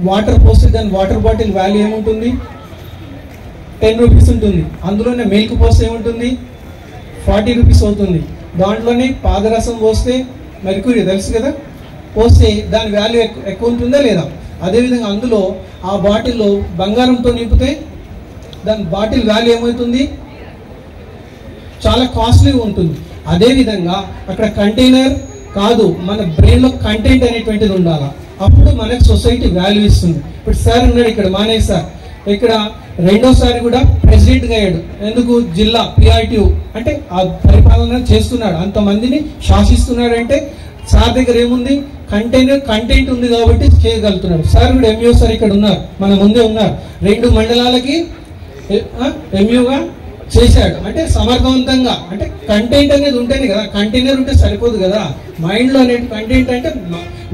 Water పోస్తే దాని water bottle value ఏముంటుంది? 10 రూపీస్ ఉంటుంది. అందులోనే మిల్క్ పోస్తే ఏముంటుంది? 40 రూపీస్ అవుతుంది. దాంట్లోనే పాదరసం పోస్తే మెర్క్యూరీ తెలుసు కదా, పోస్తే దాని వాల్యూ ఎక్కువ ఉంటుందా లేదా? అదేవిధంగా అందులో ఆ బాటిల్లో బంగారంతో నింపితే దాని బాటిల్ వాల్యూ ఏమవుతుంది? చాలా కాస్ట్లీగా ఉంటుంది. అదేవిధంగా అక్కడ కంటైనర్ కాదు, మన బ్రెయిన్లో కంటెంట్ అనేటువంటిది ఉండాలి. అప్పుడు మనకు సొసైటీ వాల్యూ ఇస్తుంది. ఇప్పుడు సార్ ఉన్నాడు ఇక్కడ, మానే సార్ ఇక్కడ రెండోసారి కూడా ప్రెసిడెంట్గా అయ్యాడు. ఎందుకు? జిల్లా PRTU అంటే ఆ పరిపాలన చేస్తున్నాడు, అంతమందిని శాసిస్తున్నాడు. సార్ దగ్గర ఏముంది? కంటెంట్ ఉంది కాబట్టి చేయగలుగుతున్నాడు. సార్ కూడా MU సార్ ఇక్కడ ఉన్నారు, మన ముందే ఉన్నారు. 2 మండలాలకి MUగా చేశాడు. అంటే సమర్థవంతంగా, అంటే కంటెంట్ అనేది ఉంటేనే కదా, కంటైనర్ ఉంటే సరిపోదు కదా. మైండ్లో అనేది కంటెంట్ అంటే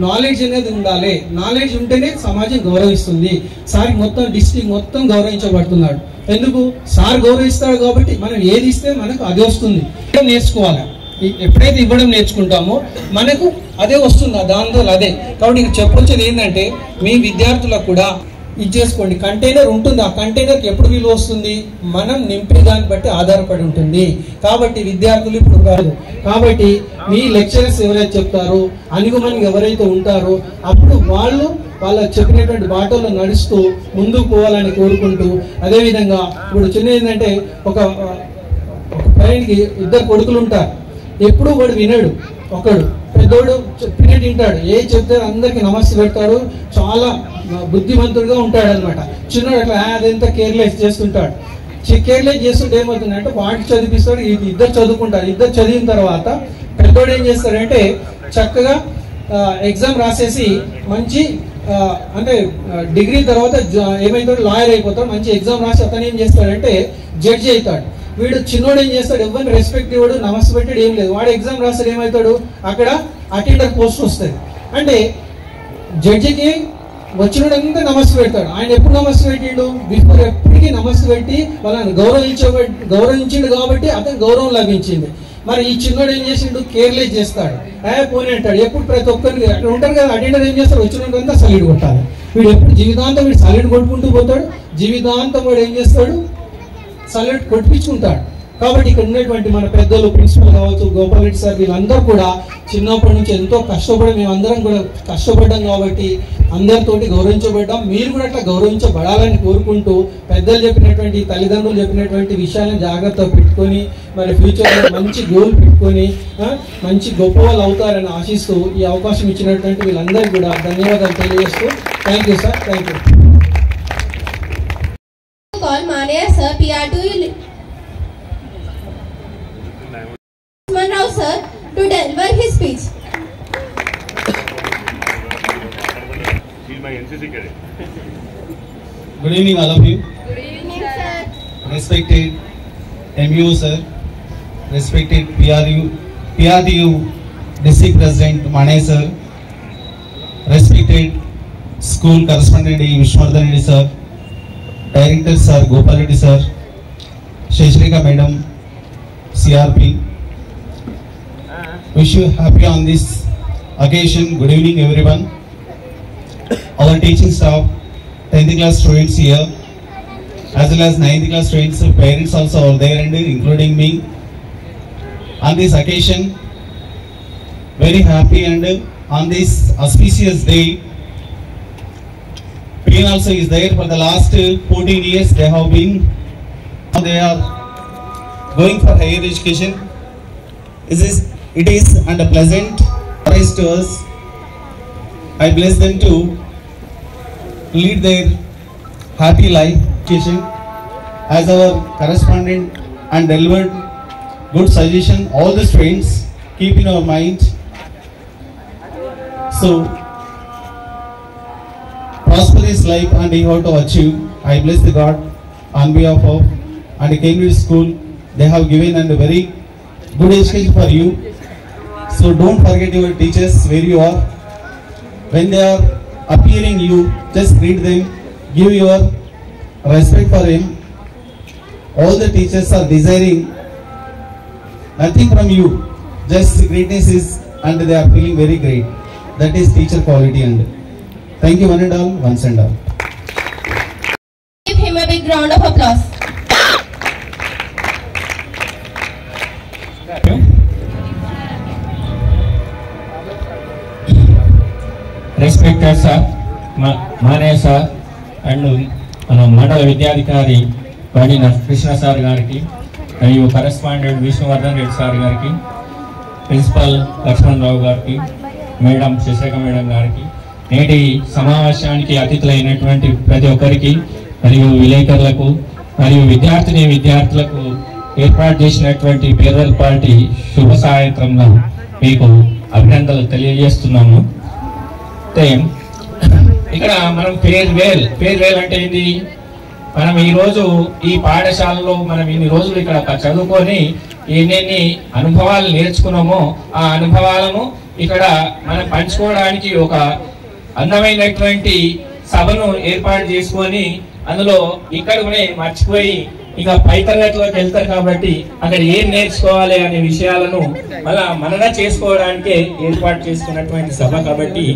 నాలెడ్జ్ అనేది ఉండాలి. నాలెడ్జ్ ఉంటేనే సమాజం గౌరవిస్తుంది. సార్ మొత్తం డిస్ట్రిక్ట్ మొత్తం గౌరవించబడుతున్నాడు. ఎందుకు? సార్ గౌరవిస్తాడు కాబట్టి మనం ఏది ఇస్తే మనకు అదే వస్తుంది. నేర్చుకోవాలి. ఎప్పుడైతే ఇవ్వడం నేర్చుకుంటామో మనకు అదే వస్తుంది, దాంతో అదే. కాబట్టి ఇంక చెప్పొచ్చేది ఏంటంటే, మీ విద్యార్థులకు కూడా ఇది చేసుకోండి. కంటైనర్ ఉంటుంది, ఆ కంటైనర్కి ఎప్పుడు విలువ వస్తుంది? మనం నింపే దాన్ని బట్టి ఆధారపడి ఉంటుంది. కాబట్టి విద్యార్థులు ఇప్పుడు కాదు, కాబట్టి మీ లెక్చరర్స్ ఎవరైతే చెప్తారో, అనుగుమని ఎవరైతే ఉంటారో, అప్పుడు వాళ్ళ చెప్పినటువంటి బాటలో నడుస్తూ ముందుకు పోవాలని కోరుకుంటూ, అదేవిధంగా ఇప్పుడు చిన్న ఏంటంటే, ఒక పేరెంట్కి 2 కొడుకులు ఉంటారు. ఎప్పుడు వాడు వినడు, ఒకడు పెద్దోడు చెప్పినట్టు వింటాడు, ఏ చెప్తే అందరికి నమస్తే పెడతాడు, చాలా బుద్ధిమంతుడుగా ఉంటాడు అనమాట. చిన్నోడు అట్లా అదంతా కేర్లెస్ చేస్తుంటాడు. కేర్లెస్ చేస్తుంటే ఏమవుతుందంటే, వాడికి చదివిస్తాడు, 2 చదువుకుంటారు. 2 చదివిన తర్వాత పెద్దోడు ఏం చేస్తాడంటే, చక్కగా ఎగ్జామ్ రాసేసి మంచి అంటే డిగ్రీ తర్వాత ఏమైతాడు? లాయర్ అయిపోతాడు. మంచి ఎగ్జామ్ రాసి అతను ఏం చేస్తాడంటే జడ్జి అవుతాడు. వీడు చిన్నోడు ఏం చేస్తాడు? ఎవరిని రెస్పెక్ట్ ఇవ్వడు, నమస్తే పెట్టాడు, ఏం లేదు. వాడు ఎగ్జామ్ రాస్తాడు, ఏమవుతాడు? అక్కడ అటెండర్ పోస్ట్ వస్తుంది. అంటే జడ్జికి వచ్చినోడంతా నమస్తే పెడతాడు. ఆయన ఎప్పుడు నమస్తే పెట్టిండు? బిఫోర్ ఎప్పటికీ నమస్తే పెట్టి వాళ్ళని గౌరవించిండు కాబట్టి అతను గౌరవం లభించింది. మరి ఈ చిన్నోడు ఏం చేసిండు? కేర్లెస్ చేస్తాడు, పోనీ అంటాడు. ఎప్పుడు ప్రతి ఒక్కరికి అక్కడ ఉంటారు కదా, అటెండర్ ఏం చేస్తాడు? వచ్చినోడంతా సలీడ్ కొట్టాలి. వీడు ఎప్పుడు జీవితాంతం వీడు సలీడ్ కొట్టుకుంటూ పోతాడు. జీవితాంతం వాడు ఏం చేస్తాడు? సల్యూట్ కొట్టించుకుంటాడు. కాబట్టి ఇక్కడ ఉన్నటువంటి మన పెద్దలు, ప్రిన్సిపల్ కావచ్చు, గోపాల్ రెడ్డి సార్, వీళ్ళందరూ కూడా చిన్నప్పటి నుంచి ఎంతో కష్టపడి, మేమందరం కూడా కష్టపడ్డాం కాబట్టి అందరితోటి గౌరవించబడ్డాం. మీరు కూడా అట్లా గౌరవించబడాలని కోరుకుంటూ, పెద్దలు చెప్పినటువంటి, తల్లిదండ్రులు చెప్పినటువంటి విషయాలను జాగ్రత్తగా పెట్టుకొని, మరి ఫ్యూచర్లో మంచి గోల్ పెట్టుకొని మంచి గొప్ప వాళ్ళు అవుతారని ఆశిస్తూ ఈ అవకాశం ఇచ్చినటువంటి వీళ్ళందరికీ కూడా ధన్యవాదాలు తెలియజేస్తూ, thank you sir, thank you. Call Mania Sir PRTU Rao Sir to deliver his speech. He's my NCC cadet. Good evening, all of you. Good evening, sir. Respected MU sir, respected PRTU District President Mane sir, respected School Correspondent Vishwardhan Reddy sir, Director Sir Gopal Reddy Sir, Shashrika Madam, CRP. Wish you happy on this occasion. Good evening everyone. Our teaching staff, 10th class students here, as well as 9th class students, parents also are there and including me. On this occasion, very happy, and on this auspicious day, Pain also is there. For the last 14 years they have been, they are going for higher education. It is and a pleasant surprise to us. I bless them to lead their happy life education as our correspondent and delivered good suggestion. All the students keep in our mind. So prosperous life and you have to achieve. I bless the God on behalf of and Cambridge School. They have given and a very good education for you. So don't forget your teachers where you are. When they are appearing you, just greet them, give your respect for him. All the teachers are desiring nothing from you, just greatness is, and they are feeling very great. That is teacher quality. And Thank you one and all, once and all. Give him a big round of applause. Respected sir, Mane sir, and మన మండల విద్యాధికారి బండి Krishna sir గారికి మరియు correspondent Vishnuvardhan Reddy sir గారికి, principal Lakshmanarao గారికి, madam Sasirekha madam గారికి, నేటి సమావేశానికి అతిథులైనటువంటి ప్రతి ఒక్కరికి మరియు విలేకరులకు మరియు విద్యార్థులకు ఏర్పాటు చేసినటువంటి ఫేర్వెల్ పార్టీ శుభ సాయంత్రంలో మీకు అభినందనలు తెలియజేస్తున్నాము. ఇక్కడ మనం ఫేర్వెల్ అంటే ఏంటి? మనం ఈరోజు ఈ పాఠశాలలో మనం ఇన్ని రోజులు ఇక్కడ చదువుకొని ఎన్ని అనుభవాలు నేర్చుకున్నామో ఆ అనుభవాలను ఇక్కడ మనం పంచుకోవడానికి ఒక అందమైనటువంటి సభను ఏర్పాటు చేసుకొని అందులో ఇక్కడనే మర్చిపోయి ఇక పై తరగతిలోకి వెళ్తారు కాబట్టి అక్కడ ఏం నేర్చుకోవాలి అనే విషయాలను మళ్ళా మనన చేసుకోవడానికే ఏర్పాటు చేసుకున్నటువంటి సభ. కాబట్టి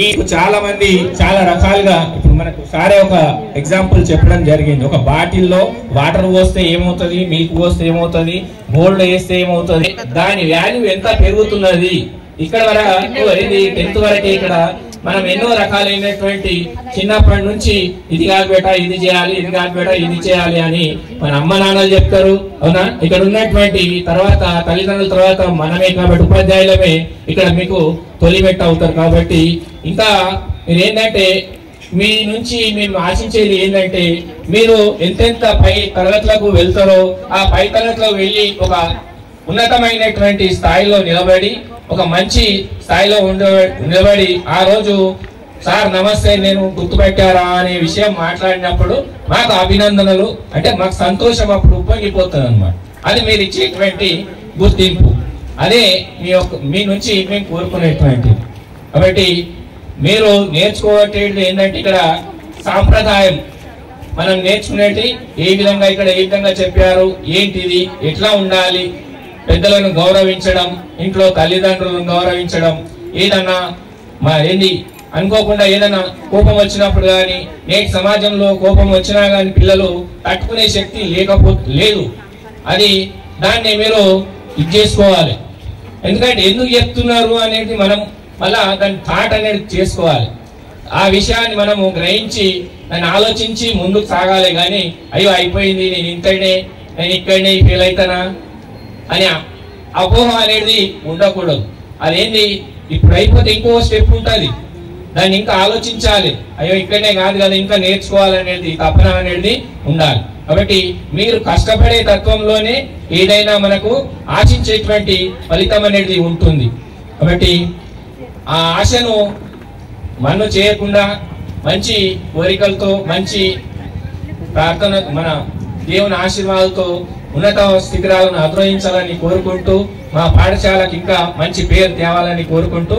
ఈ చాలా మంది చాలా రకాలుగా ఇప్పుడు మనకు సారే ఒక ఎగ్జాంపుల్ చెప్పడం జరిగింది. ఒక బాటిల్లో వాటర్ పోస్తే ఏమవుతుంది, మిల్క్ పోస్తే ఏమవుతుంది, గోల్డ్ వేస్తే ఏమవుతుంది, దాని వాల్యూ ఎంత పెరుగుతున్నది. ఇక్కడ వరకు 10th వరకే ఇక్కడ మనం ఎన్నో రకాలైనటువంటి చిన్నప్పటి నుంచి ఇది కాదు బేటా ఇది చేయాలి, ఇది కాదు బేటా ఇది చేయాలి అని మన అమ్మ నాన్నలు చెప్తారు, అవునా? ఇక్కడ ఉన్నటువంటి తర్వాత తల్లిదండ్రుల తర్వాత మనమే కాబట్టి ఉపాధ్యాయులమే ఇక్కడ మీకు తొలిమెట్టు అవుతారు. కాబట్టి ఇంకా మీరు ఏంటంటే మీ నుంచి మేము ఆశించేది ఏంటంటే మీరు ఎంతెంత పై తరగతులకు వెళ్తారో ఆ పై తరగతిలో వెళ్ళి ఒక ఉన్నతమైనటువంటి స్థాయిలో నిలబడి ఒక మంచి స్థాయిలో నిలబడి ఆ రోజు సార్ నమస్తే నేను గుర్తుపెట్టారా అనే విషయం మాట్లాడినప్పుడు మాకు అభినందనలు అంటే మాకు సంతోషం అప్పుడు ఉప్పొంగిపోతుంది అన్నమాట. అది మీరు ఇచ్చేటువంటి గుర్తింపు, అదే మీ నుంచి మేము కోరుకునేటువంటిది. కాబట్టి మీరు నేర్చుకోవటేది ఏంటంటే ఇక్కడ సాంప్రదాయం మనం నేర్చుకునేది ఏ విధంగా చెప్పారు, ఏంటిది, ఎట్లా ఉండాలి, పెద్దలను గౌరవించడం, ఇంట్లో తల్లిదండ్రులను గౌరవించడం, ఏదన్నా అనుకోకుండా ఏదైనా కోపం వచ్చినప్పుడు కానీ నేటి సమాజంలో కోపం వచ్చినా కానీ పిల్లలు తట్టుకునే శక్తి లేదు. అది దాన్ని మీరు ఇది చేసుకోవాలి. ఎందుకంటే ఎందుకు చెప్తున్నారు అనేది మనం మళ్ళా దాని థాట్ అనేది చేసుకోవాలి. ఆ విషయాన్ని మనము గ్రహించి దాన్ని ఆలోచించి ముందుకు సాగాలి. కానీ అయ్యో అయిపోయింది, నేను ఇక్కడనే ఫెయిల్ అవుతానా అని అపోహ అనేది ఉండకూడదు. అదేంటి ఇప్పుడు అయిపోతే ఇంకో స్టెప్ ఉంటుంది, దాన్ని ఇంకా ఆలోచించాలి. అయ్యో ఇక్కడనే కాదు కదా ఇంకా నేర్చుకోవాలనేది తపన అనేది ఉండాలి. కాబట్టి మీరు కష్టపడే తత్వంలోనే ఏదైనా మనకు ఆశించేటువంటి ఫలితం అనేది ఉంటుంది. కాబట్టి ఆ ఆశను మనం చేయకుండా మంచి కోరికలతో మంచి ప్రార్థన మన దేవుని ఆశీర్వాదాలతో ఉన్నత శిఖరాలను అధిరోహించాలని కోరుకుంటూ మా పాఠశాలకు ఇంకా మంచి పేరు తేవాలని కోరుకుంటూ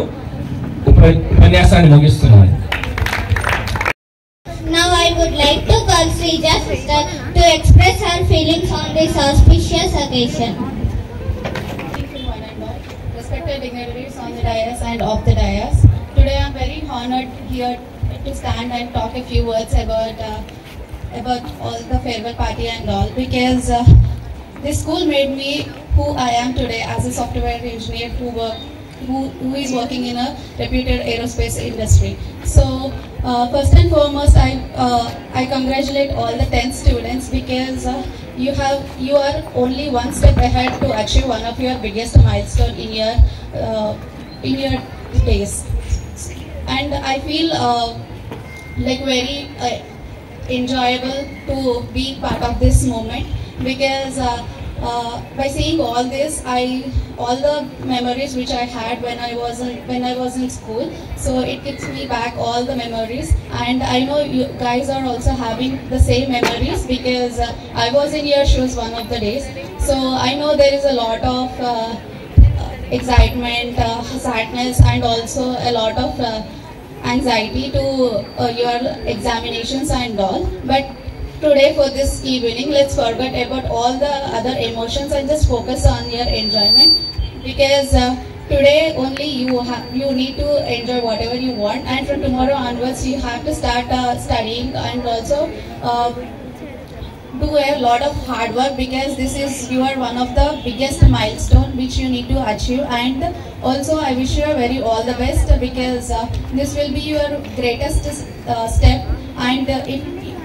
ఉపన్యాసాన్ని ముగిస్తున్నాను. Now I would like to call Srija sister to express her feelings on this auspicious occasion. Respected dignitaries on the dais and off the dais, today I am very honored here to stand and talk a few words about all the farewell party and all, because this school made me who I am today as a software engineer who is working in a reputed aerospace industry. So first and foremost, I congratulate all the 10 students because you are only one step ahead to achieve one of your biggest milestone in your days. And I feel like very enjoyable to be part of this moment because by seeing all this, all the memories which I had when I was in school, so it gives me back all the memories, and I know you guys are also having the same memories because I was in your shoes one of the days. So I know there is a lot of excitement, sadness, and also a lot of anxiety to your examinations and all, but today for this evening, let's forget about all the other emotions and just focus on your enjoyment, because Today only you need to enjoy whatever you want, and from tomorrow onwards you have to start studying and also do a lot of hard work, because this is one of the biggest milestone which you need to achieve. And also I wish you all the best, because this will be your greatest step, and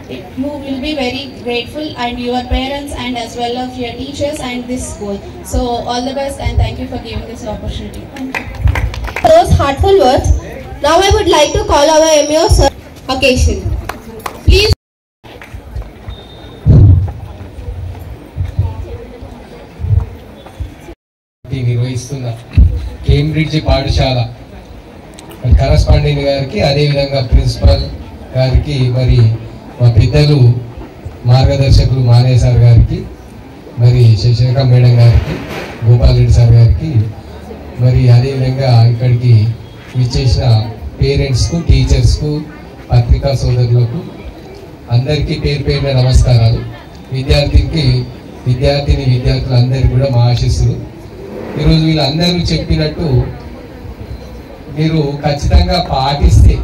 you will be very grateful, and your parents and as well as your teachers and this school. So all the best, and thank you for giving this opportunity. Thank you. Those heartful words. Now I would like to call our MEO sir occasion. Please. నిర్వహిస్తున్న Cambridge పాఠశాల correspondent గారికి, అదేవిధంగా principal గారికి, మరి మా పెద్దలు మార్గదర్శకులు Manaiah sir గారికి, మరి శశిరేఖ మేడం గారికి, గోపాల్ రెడ్డి సార్ గారికి, మరి అదేవిధంగా ఇక్కడికి విచ్చేసిన పేరెంట్స్కు, టీచర్స్కు, పత్రికా సోదరులకు అందరికీ పేరు పేరున నమస్కారాలు. విద్యార్థులందరికీ కూడా మా ఆశీస్సులు. ఈరోజు వీళ్ళందరూ చెప్పినట్టు మీరు ఖచ్చితంగా పాటిస్తే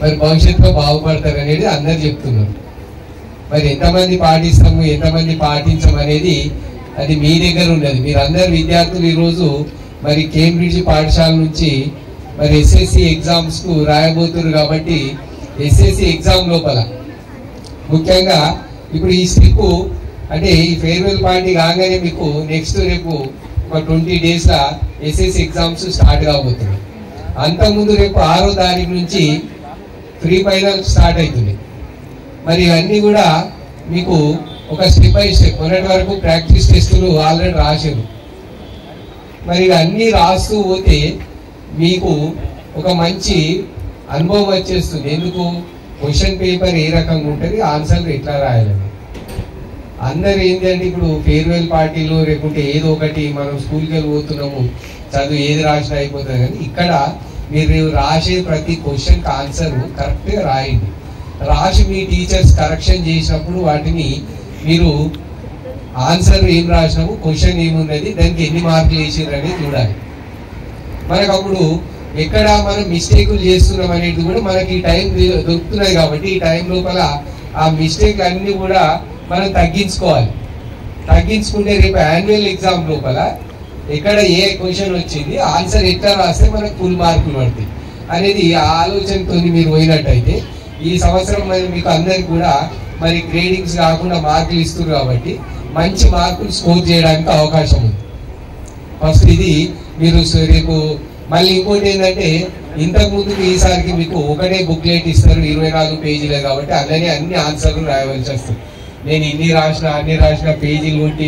మరి భవిష్యత్తులో బాగుపడతారు అనేది అందరు చెప్తున్నారు. మరి ఎంతమంది పాటిస్తాము, ఎంతమంది పాటించము అనేది అది మీ దగ్గర ఉన్నది. మీరందరు విద్యార్థులు ఈరోజు మరి కేంబ్రిడ్జ్ పాఠశాల నుంచి మరి ఎస్ఎస్సి ఎగ్జామ్స్కు రాయబోతున్నారు. కాబట్టి ఎస్ఎస్సి ఎగ్జామ్ లోపల ముఖ్యంగా ఇప్పుడు ఈ స్లిప్ అంటే ఈ ఫేర్వెల్ పార్టీ కాగానే మీకు నెక్స్ట్ రేపు ఒక 20 days ఎస్ఎస్సి ఎగ్జామ్స్ స్టార్ట్ కాబోతున్నాయి. అంతకుముందు రేపు 6వ తారీఖు నుంచి ప్రీ ఫైనల్ స్టార్ట్ అవుతుంది. మరి ఇవన్నీ కూడా మీకు ఒక స్టెప్ బై స్టెప్, మొన్నటి వరకు ప్రాక్టీస్ టెస్టులు ఆల్రెడీ రాశారు. మరి ఇవన్నీ రాస్తూ పోతే మీకు ఒక మంచి అనుభవం వచ్చేస్తుంది. ఎందుకు, క్వశ్చన్ పేపర్ ఏ రకంగా ఉంటుంది, ఆన్సర్లు ఎట్లా రాయాలని. అందరు ఏంటంటే ఇప్పుడు ఫేర్వెల్ పార్టీలు లేకుంటే ఏదో ఒకటి మనం స్కూల్కి వెళ్ళిపోతున్నాము, చదువు ఏది రాసినా అయిపోతుంది. కానీ ఇక్కడ మీరు రాసే ప్రతి క్వశ్చన్కి ఆన్సర్ కరెక్ట్గా రాయండి. రాసి మీ టీచర్స్ కరెక్షన్ చేసినప్పుడు వాటిని మీరు ఆన్సర్ ఏం రాసినాము, క్వశ్చన్ ఏమున్నది, దానికి ఎన్ని మార్కులు వేసారు అనేది చూడాలి. మనకు అప్పుడు ఎక్కడ మనం మిస్టేకులు చేస్తున్నాం అనేది కూడా మనకి ఈ టైం దొరుకుతున్నాయి. కాబట్టి ఈ టైం లోపల ఆ మిస్టేక్లు అన్నీ కూడా మనం తగ్గించుకోవాలి. తగ్గించుకుంటే రేపు యాన్యువల్ ఎగ్జామ్ లోపల ఎక్కడ ఏ క్వశ్చన్ వచ్చింది, ఆన్సర్ ఎట్లా రాస్తే మనకు ఫుల్ మార్కులు పడతాయి అనేది ఆ ఆలోచనతో మీరు పోయినట్టయితే ఈ సంవత్సరం మరి మీకు అందరికి కూడా మరి గ్రేడింగ్స్ కాకుండా మార్కులు ఇస్తారు. కాబట్టి మంచి మార్కులు స్కోర్ చేయడానికి అవకాశం ఉంది. ఫస్ట్ ఇది మీరు రేపు మళ్ళీ ఇంకోటి ఏంటంటే, ఇంతకు ముందుకు ఈసారికి మీకు ఒకటే బుక్లెట్ ఇస్తారు 24 పేజీలే. కాబట్టి అలానే అన్ని ఆన్సర్లు రాయవలసి వస్తుంది. నేను ఇన్ని రాసిన అన్ని రాసిన పేజీలు కొట్టి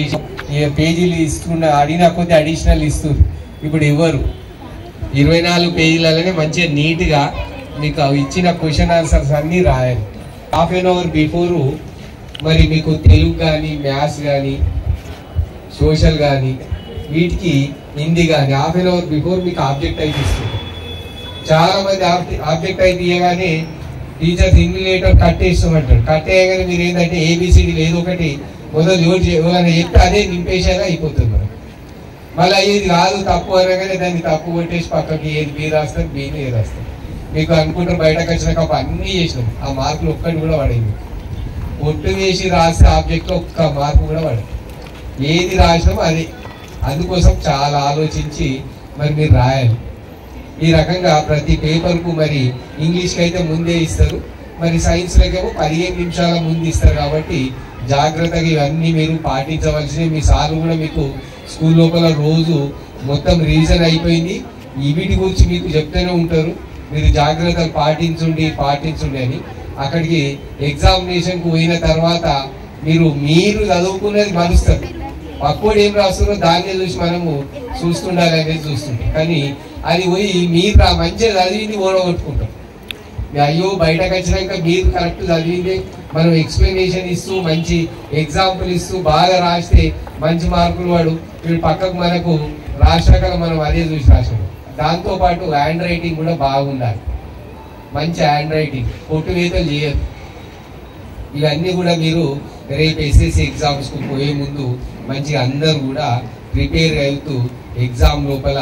పేజీలు ఇస్తున్న అడిగిన కొద్ది అడిషనల్ ఇస్తారు. ఇప్పుడు ఇవ్వరు. 24 పేజీలలోనే మంచిగా నీట్గా మీకు ఇచ్చిన క్వశ్చన్ ఆన్సర్స్ అన్నీ రాయాలి. హాఫ్ అన్ అవర్ బిఫోరు మరి మీకు తెలుగు కానీ, మ్యాథ్స్ కానీ, సోషల్ కానీ, వీటికి హిందీ కానీ హాఫ్ అన్ అవర్ బిఫోర్ మీకు ఆబ్జెక్ట్ అయితే ఇస్తుంది. చాలా మంది ఆబ్జెక్ట్ అయితే ఇవ్వగానే టీచర్స్ ఇన్విలేటర్ కట్టేస్తామంటారు. కట్టేయగానే మీరు ఏంటంటే ఏబిసిడి ఏదో ఒకటి మొదలు ఎవరైనా చెప్తే అదే నింపేసేలా అయిపోతుంది. మనం మళ్ళీ ఏది కాదు తప్పు అనగానే దాన్ని తప్పు కొట్టేసి పక్కకి ఏది బి రాస్తారు, బీని ఏ రాస్తారు. మీకు అనుకుంటారు బయటకు వచ్చినాక అన్నీ చేసినాం, ఆ మార్కులు ఒక్కటి కూడా పడేది. ఒట్టు వేసి రాస్తే ఆబ్జెక్ట్లో ఒక్క మార్కు కూడా పడదు. ఏది రాసినామో అది. అందుకోసం చాలా ఆలోచించి మరి మీరు రాయాలి. ఈ రకంగా ప్రతి పేపర్కు మరి ఇంగ్లీష్కి అయితే ముందే ఇస్తారు, మరి సైన్స్లోకేమో 15 నిమిషాల ముందు ఇస్తారు. కాబట్టి జాగ్రత్తగా ఇవన్నీ మీరు పాటించవలసినవి. మీ సార్లు కూడా మీకు స్కూల్ లోపల రోజు మొత్తం రివిజన్ అయిపోయింది, వీటి గురించి మీకు చెప్తూనే ఉంటారు. మీరు జాగ్రత్తలు పాటించండి అని. అక్కడికి ఎగ్జామినేషన్కు పోయిన తర్వాత మీరు చదువుకున్నది మరుస్తారు. పక్కోడు ఏం రాస్తున్నారో దాన్ని చూసి మనము చూస్తుండాలి అనేది చూస్తుంటాం. కానీ అది పోయి మీరు మంచిగా చదివింది ఓడగొట్టుకుంటాం. అయ్యో బయటకు వచ్చినాక మీరు కరెక్ట్ చదివింది మనం ఎక్స్ప్లెనేషన్ ఇస్తూ మంచి ఎగ్జాంపుల్ ఇస్తూ బాగా రాస్తే మంచి మార్కులు వాడు వీడు పక్కకు మనకు రాష్ట్రాల మనం అదే చూసి రాసాడు. దాంతోపాటు హ్యాండ్ రైటింగ్ కూడా బాగుండాలి. మంచి హ్యాండ్ రైటింగ్, పొట్టు వేతలు చేయదు. ఇవన్నీ కూడా మీరు రేపు ఎస్ఎస్సి ఎగ్జామ్స్కు పోయే ముందు మంచిగా అందరూ కూడా ప్రిపేర్ అవుతూ ఎగ్జామ్ లోపల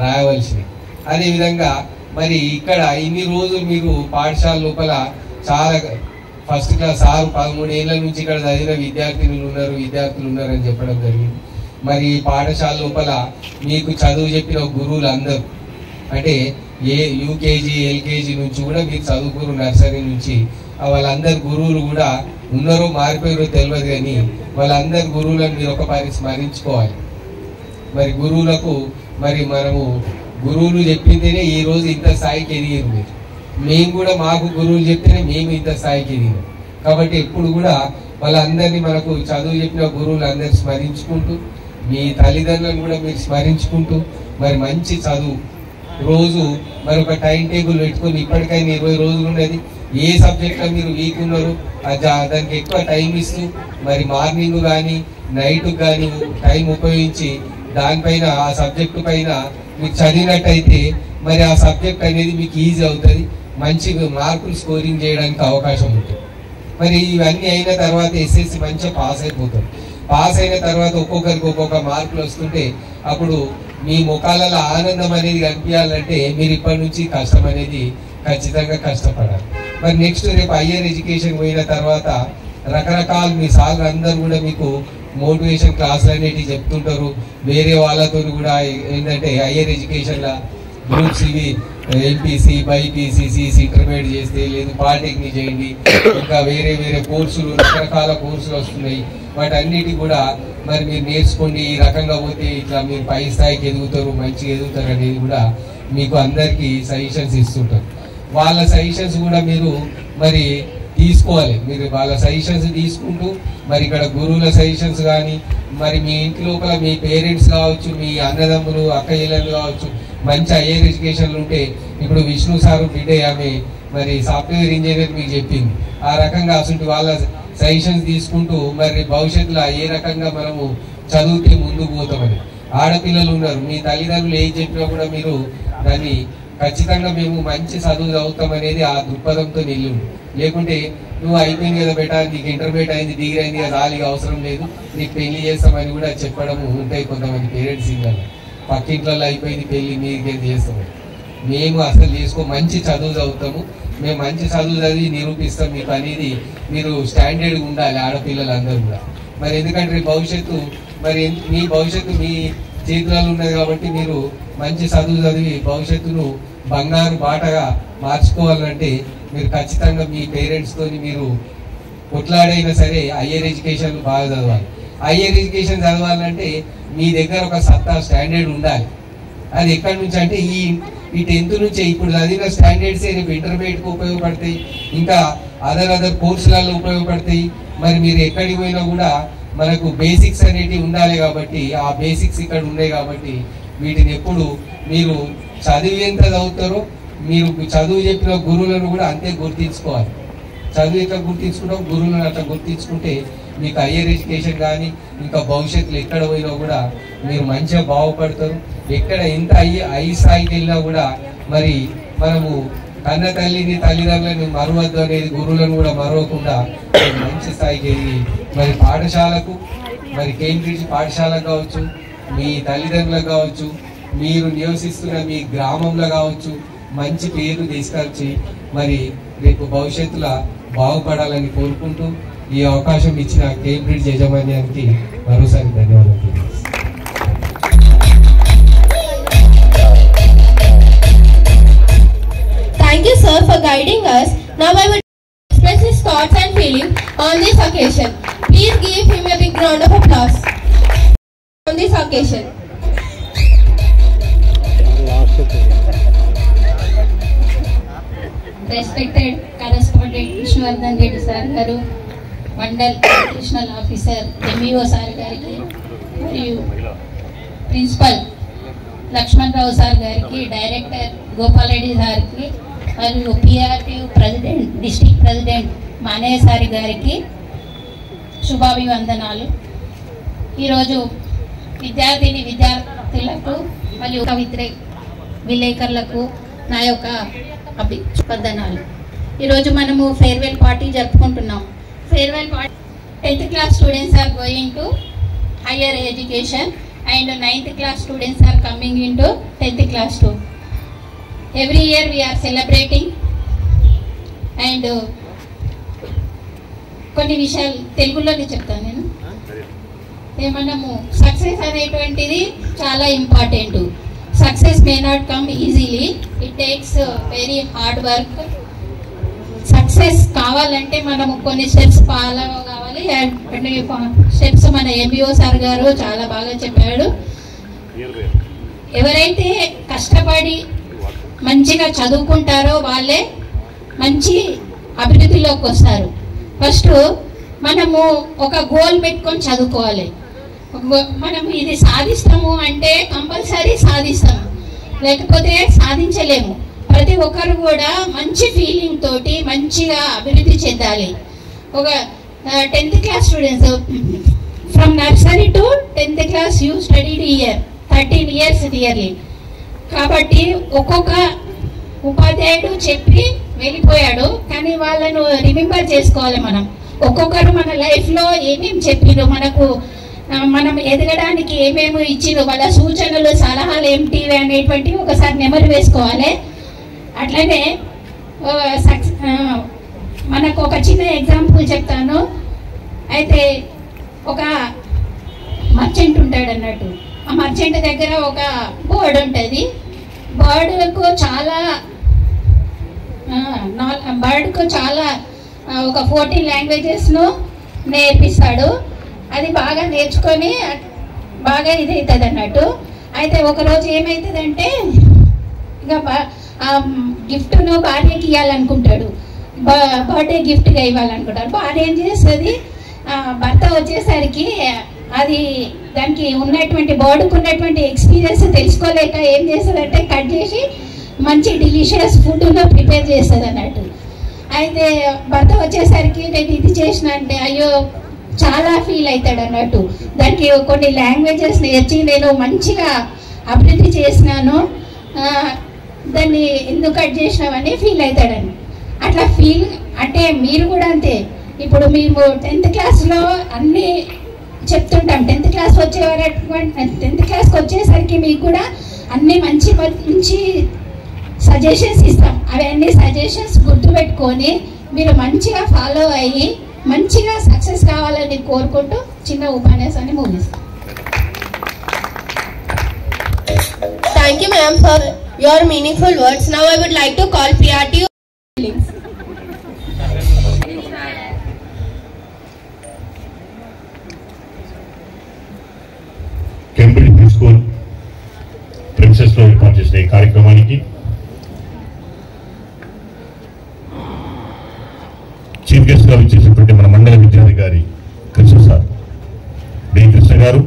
రాయవలసినవి. అదేవిధంగా మరి ఇక్కడ ఇన్ని రోజులు మీరు పాఠశాల లోపల చాలా ఫస్ట్ క్లాస్ 13 ఏళ్ళ నుంచి ఇక్కడ చదివిన విద్యార్థులు ఉన్నారని చెప్పడం జరిగింది. మరి పాఠశాల లోపల మీకు చదువు చెప్పిన గురువులు అందరూ అంటే యూకేజీ ఎల్కేజీ నుంచి కూడా మీరు చదువుకురు, నర్సరీ నుంచి వాళ్ళందరు గురువులు కూడా ఉన్నారో మారిపోయారో తెలియదు, కానీ వాళ్ళందరు గురువులను మీరు ఒకసారి స్మరించుకోవాలి. మరి గురువులకు మరి మనము గురువులు చెప్పిందేనే ఈ రోజు ఇంత స్థాయికి ఎదిగారు మీరు. మేము కూడా మాకు గురువులు చెప్తేనే మేము ఇంత స్థాయికి ఎదిగాం. కాబట్టి ఎప్పుడు కూడా వాళ్ళందరినీ మనకు చదువు చెప్పిన గురువులు అందరినీ స్మరించుకుంటూ, మీ తల్లిదండ్రులను కూడా మీరు స్మరించుకుంటూ మరి మంచి చదువు రోజు మరి ఒక టైం టేబుల్ పెట్టుకొని ఇప్పటికైనా 20 రోజులు ఉన్నది, ఏ సబ్జెక్ట్లో మీరు వీక్ ఉన్నారో దానికి ఎక్కువ టైం ఇస్తూ మరి మార్నింగ్ కానీ నైట్ కానీ టైం ఉపయోగించి దానిపైన ఆ సబ్జెక్టు పైన మీకు చదివినట్టయితే మరి ఆ సబ్జెక్ట్ అనేది మీకు ఈజీ అవుతుంది, మంచి మార్కులు స్కోరింగ్ చేయడానికి అవకాశం ఉంటుంది. మరి ఇవన్నీ అయిన తర్వాత ఎస్ఎస్సి మంచిగా పాస్ అయిపోతాం. పాస్ అయిన తర్వాత ఒక్కొక్కరికి ఒక్కొక్క మార్కులు వస్తుంటే అప్పుడు మీ ముఖాలలో ఆనందం అనేది కనిపించాలంటే మీరు ఇప్పటి నుంచి కష్టం అనేది ఖచ్చితంగా కష్టపడాలి. మరి నెక్స్ట్ రేపు హయ్యర్ ఎడ్యుకేషన్ పోయిన తర్వాత రకరకాల మీ సార్లు అందరూ కూడా మీకు మోటివేషన్ క్లాసులు అనేవి చెప్తుంటారు. వేరే వాళ్ళతో కూడా ఏంటంటే హయ్యర్ ఎడ్యుకేషన్లో గ్రూప్స్ ఇవి ఎంపీసీ బైపీసీ సిసి ఇంటర్మీడియట్ చేస్తే లేదు పాలిటెక్నిక్ చేయండి, ఇంకా వేరే కోర్సులు రకరకాల కోర్సులు వస్తున్నాయి. వాటన్నిటి కూడా మరి మీరు నేర్చుకోండి, ఈ రకంగా పోతే ఇట్లా మీరు పై స్థాయికి ఎదుగుతారు, మంచిగా ఎదుగుతారు అనేది కూడా మీకు అందరికీ సజెషన్స్ ఇస్తుంటారు. వాళ్ళ సజెషన్స్ కూడా మీరు మరి తీసుకోవాలి. మీరు వాళ్ళ సజెషన్స్ తీసుకుంటూ మరి ఇక్కడ గురువుల సజెషన్స్ కానీ మరి మీ ఇంటి లోపల మీ పేరెంట్స్ కావచ్చు, మీ అన్నదమ్ములు అక్కయ్యలు కావచ్చు మంచి హైయర్ ఎడ్యుకేషన్లు ఉంటే, ఇప్పుడు విష్ణు సారు బిడ్డే ఆమె మరి సాఫ్ట్వేర్ ఇంజనీర్ మీకు చెప్పింది, ఆ రకంగా అసలు వాళ్ళ సజెషన్స్ తీసుకుంటూ మరి భవిష్యత్తులో ఏ రకంగా మనము చదివితే ముందుకు పోతామని. ఆడపిల్లలు ఉన్నారు, మీ తల్లిదండ్రులు ఏం చెప్పినా కూడా మీరు దాన్ని ఖచ్చితంగా మేము మంచి చదువు చదువుతాం అనేది ఆ దృక్పథంతో నిల్లు. లేకుంటే నువ్వు అయిపోయింది కదా బేటా, నీకు ఇంటర్మీడియట్ అయింది, డిగ్రీ అయింది కదా, రాలిగా అవసరం లేదు, నీకు పెళ్లి చేస్తామని కూడా చెప్పడము ఉంటాయి కొంతమంది పేరెంట్స్. ఇంకా పక్కింట్లలో అయిపోయింది పెళ్లి, మీకేం చేస్తామని. మేము అసలు చేసుకో, మంచి చదువు చదువుతాము, మేము మంచి చదువు చదివి నిరూపిస్తాం మీకు అనేది మీరు స్టాండర్డ్గా ఉండాలి ఆడపిల్లలందరూ కూడా. మరి ఎందుకంటే భవిష్యత్తు మరి మీ భవిష్యత్తు మీ చేతులలో ఉన్నది కాబట్టి మీరు మంచి చదువు చదివి భవిష్యత్తును బంగారు బాటగా మార్చుకోవాలంటే మీరు ఖచ్చితంగా మీ పేరెంట్స్తో మీరు కొట్లాడైనా సరే హయ్యర్ ఎడ్యుకేషన్ బాగా చదవాలి. హయ్యర్ ఎడ్యుకేషన్ చదవాలంటే మీ దగ్గర ఒక సత్తా స్టాండర్డ్ ఉండాలి. అది ఎక్కడి నుంచి అంటే ఈ 10th నుంచే ఇప్పుడు చదివిన స్టాండర్డ్సే రేపు ఇంటర్మీడియట్కి ఉపయోగపడతాయి, ఇంకా అదర్ కోర్సులలో ఉపయోగపడతాయి. మరి మీరు ఎక్కడికి పోయినా కూడా మనకు బేసిక్స్ అనేటివి ఉండాలి కాబట్టి ఆ బేసిక్స్ ఇక్కడ ఉన్నాయి కాబట్టి వీటిని ఎప్పుడు మీరు చదివి ఎంత చదువుతారో మీరు చదువు చెప్పిన గురువులను కూడా అంతే గుర్తించుకోవాలి. చదువు ఎట్లా గుర్తించుకుంటాం, గురువులను అట్లా గుర్తించుకుంటే మీకు హయ్యర్ ఎడ్యుకేషన్ కానీ ఇంకా భవిష్యత్తులో ఎక్కడ పోయినా కూడా మీరు మంచిగా బాగుపడతారు. ఎక్కడ ఎంత హై స్థాయికి వెళ్ళినా కూడా మరి మనము కన్న తల్లిని తల్లిదండ్రులను మరవద్దు అనేది, గురువులను కూడా మరవకుండా మంచి స్థాయికి వెళ్ళి మరి పాఠశాలకు మరి కేంబ్రిడ్జ్ పాఠశాలకు కావచ్చు, మీ తల్లిదండ్రులకు కావచ్చు, మీరు నివసిస్తున్న మీ గ్రామంలో కావచ్చు మంచి పేరు తీసుకొచ్చి మరి రేపు భవిష్యత్తులో బాగుపడాలని కోరుకుంటూ ఈ అవకాశం ఇచ్చిన కేంబ్రిడ్జ్ యాజమాన్యానికి మరోసారి ధన్యవాదాలు. Thank you, sir, for guiding us. Now I would express his thoughts and feelings on this occasion. Please give him a big round of applause on this occasion. Respected correspondent Vishnuvardan Reddy sir garu, Mandal Nutritional Officer MEO sir gariki, మరియు principal Laxman Rao sir గారికి, director Gopal Reddy సార్కి, మరియు PRTU president district president Manayya సారి గారికి శుభాభివందనాలు. ఈరోజు విద్యార్థులకు మరియు విలేకరులకు నా యొక్క అభివందనాలు. ఈరోజు మనము ఫేర్వెల్ పార్టీ జరుపుకుంటున్నాం. Farewell party 10th class students are going to higher education and 9th class students are coming into 10th class too. Every year we are celebrating and కొన్ని విషయాలు తెలుగులోనే చెప్తాను నేను. మనము సక్సెస్ అనేటువంటిది చాలా important. Success may not come easily, it takes very hard work. Success కావాలంటే మనము కొన్ని స్టెప్స్ ఫాలో కావాలి. స్టెప్స్ మన ఎంబీఓ సార్ గారు చాలా బాగా చెప్పాడు. ఎవరైతే కష్టపడి మంచిగా చదువుకుంటారో వాళ్ళే మంచి అభివృద్ధిలోకి వస్తారు. ఫస్ట్ మనము ఒక గోల్ పెట్టుకొని చదువుకోవాలి. మనం ఇది సాధిస్తాము అంటే కంపల్సరీ సాధిస్తాము, లేకపోతే సాధించలేము. ప్రతి ఒక్కరు కూడా మంచి ఫీలింగ్ తోటి మంచిగా అభివృద్ధి చెందాలి. ఒక 10th class students from nursery to 10th class you studied year 13 years yearly. కాబట్టి ఒక్కొక్క ఉపాధ్యాయుడు చెప్పి వెళ్ళిపోయాడు, కానీ వాళ్ళను రిమెంబర్ చేసుకోవాలి. మనం ఒక్కొక్కరు మన లైఫ్లో ఏమేమి చెప్పిరు, మనం ఎదగడానికి ఏమేమి ఇచ్చిరు, వాళ్ళ సూచనలు సలహాలు ఏమిటివి అనేటువంటివి ఒకసారి నెమరు వేసుకోవాలి. అట్లనే మనకు ఒక చిన్న ఎగ్జాంపుల్ చెప్తాను. అయితే ఒక మర్చెంట్ ఉంటాడు అన్నట్టు. ఆ మర్చెంట్ దగ్గర ఒక బర్డ్ ఉంటుంది. బర్డ్కు చాలా ఒక 14 లాంగ్వేజెస్ను నేర్పిస్తాడు. అది బాగా నేర్చుకొని బాగా ఇది అవుతుంది అన్నట్టు. అయితే ఒకరోజు ఏమవుతుందంటే ఇంకా గిఫ్ట్ను భార్యకి ఇవ్వాలనుకుంటాడు, బర్త్డే గిఫ్ట్గా ఇవ్వాలనుకుంటాడు. భార్య ఏం చేస్తుంది, భర్త వచ్చేసరికి అది దానికి ఉన్నటువంటి బర్డ్కు ఉన్నటువంటి ఎక్స్పీరియన్స్ తెలుసుకోలేక ఏం చేస్తుందంటే కట్ చేసి మంచి డిలీషియస్ ఫుడ్ను ప్రిపేర్ చేస్తుంది అన్నట్టు. అయితే భర్త వచ్చేసరికి నేను ఇది చేసిన అంటే అయ్యో చాలా ఫీల్ అవుతాడు అన్నట్టు. దానికి కొన్ని లాంగ్వేజెస్ నేర్చి నేను మంచిగా అభివృద్ధి చేసినాను, దాన్ని ఎందుకు కట్ చేసినామని ఫీల్ అవుతాడని. అట్లా ఫీల్ అంటే మీరు కూడా అంతే. ఇప్పుడు మేము 10th క్లాస్లో అన్నీ చెప్తుంటాం. 10th క్లాస్ వచ్చేవారు 10th క్లాస్కి వచ్చేసరికి మీకు కూడా అన్నీ మంచి మంచి సజెషన్స్ ఇస్తాం. అవన్నీ సజెషన్స్ గుర్తుపెట్టుకొని మీరు మంచిగా ఫాలో అయ్యి మంచిగా సక్సెస్ కావాలని కోరుకుంటూ చిన్న ఉపన్యాసాన్ని ముగిస్తాం. Thank you, ma'am, for your meaningful words. Now I would like to call Priya to you. Cambridge high school princess లో ఏర్పాటు చేసిన ఈ కార్యక్రమానికి చీఫ్ గెస్ట్ గా విచ్చేసినటువంటి మన మండల విద్యాధికారి కృష్ణ సార్, డి కృష్ణ గారు,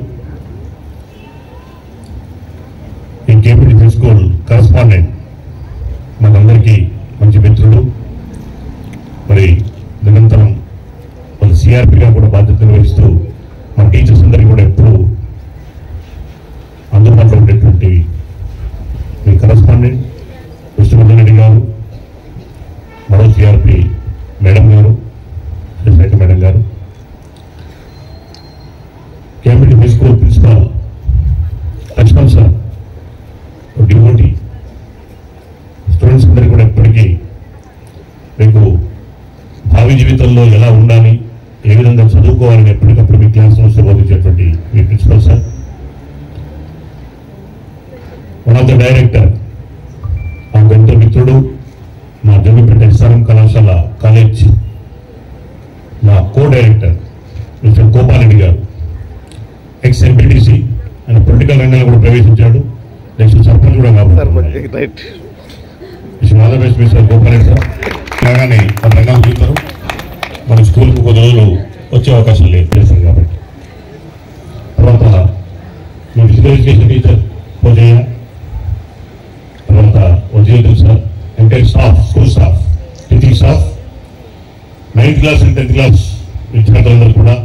ఈ కేంబ్రిడ్జ్ హై స్కూల్ కరస్పాండెంట్ మనందరికీ మంచి మిత్రుడు, మరి నిరంతరం వాళ్ళ సిఆర్పిగా కూడా బాధ్యత నిర్వహిస్తూ మన టీచర్స్ అందరికీ కూడా ఎప్పుడు అందుబాటులో ఉండేటువంటి మీ కరస్పాండెంట్ విష్ణువర్ధన్ రెడ్డి గారు, మరో సిఆర్పి మేడం గారు, శ్రీశేఖ మేడం గారు, Cambridge high school principal Lakshman sir, devotee, students అందరికీ కూడా ఎప్పటికీ మీకు భావి జీవితంలో ఎలా ఉండాలి, ఏ విధంగా చదువుకోవాలని ఎప్పటికప్పుడు మీ క్లాసులో బోధించేటువంటి మీ principal sir, one of the director, మా గంట మిత్రుడు, మా జమ్మిపేట ఎస్ఆర్ఎం కళాశాల కాలేజ్ మా కో డైరెక్టర్ మిస్టర్ గోపాలరెడ్డి గారు, ఎక్స్ ఎంపీటీసీ, ఆయన పొలిటికల్ రంగంలో కూడా ప్రవేశించాడు, నెక్స్ట్ సర్పంచ్ కూడా కాబట్టి all the best mister Gopalreddy sir. ఇలాగానే మన రంగం చూస్తారు, మన స్కూల్కి కొద్ది రోజులు వచ్చే అవకాశం లేదు చేస్తారు కాబట్టి. తర్వాత మీ ఫిజికల్ ఎడ్యుకేషన్ టీచర్ పోజయ్య, తర్వాత Vaziruddin sir, entire staff, school staff, teaching staff, 9th class and 10th class విద్యార్థులందరూ కూడా,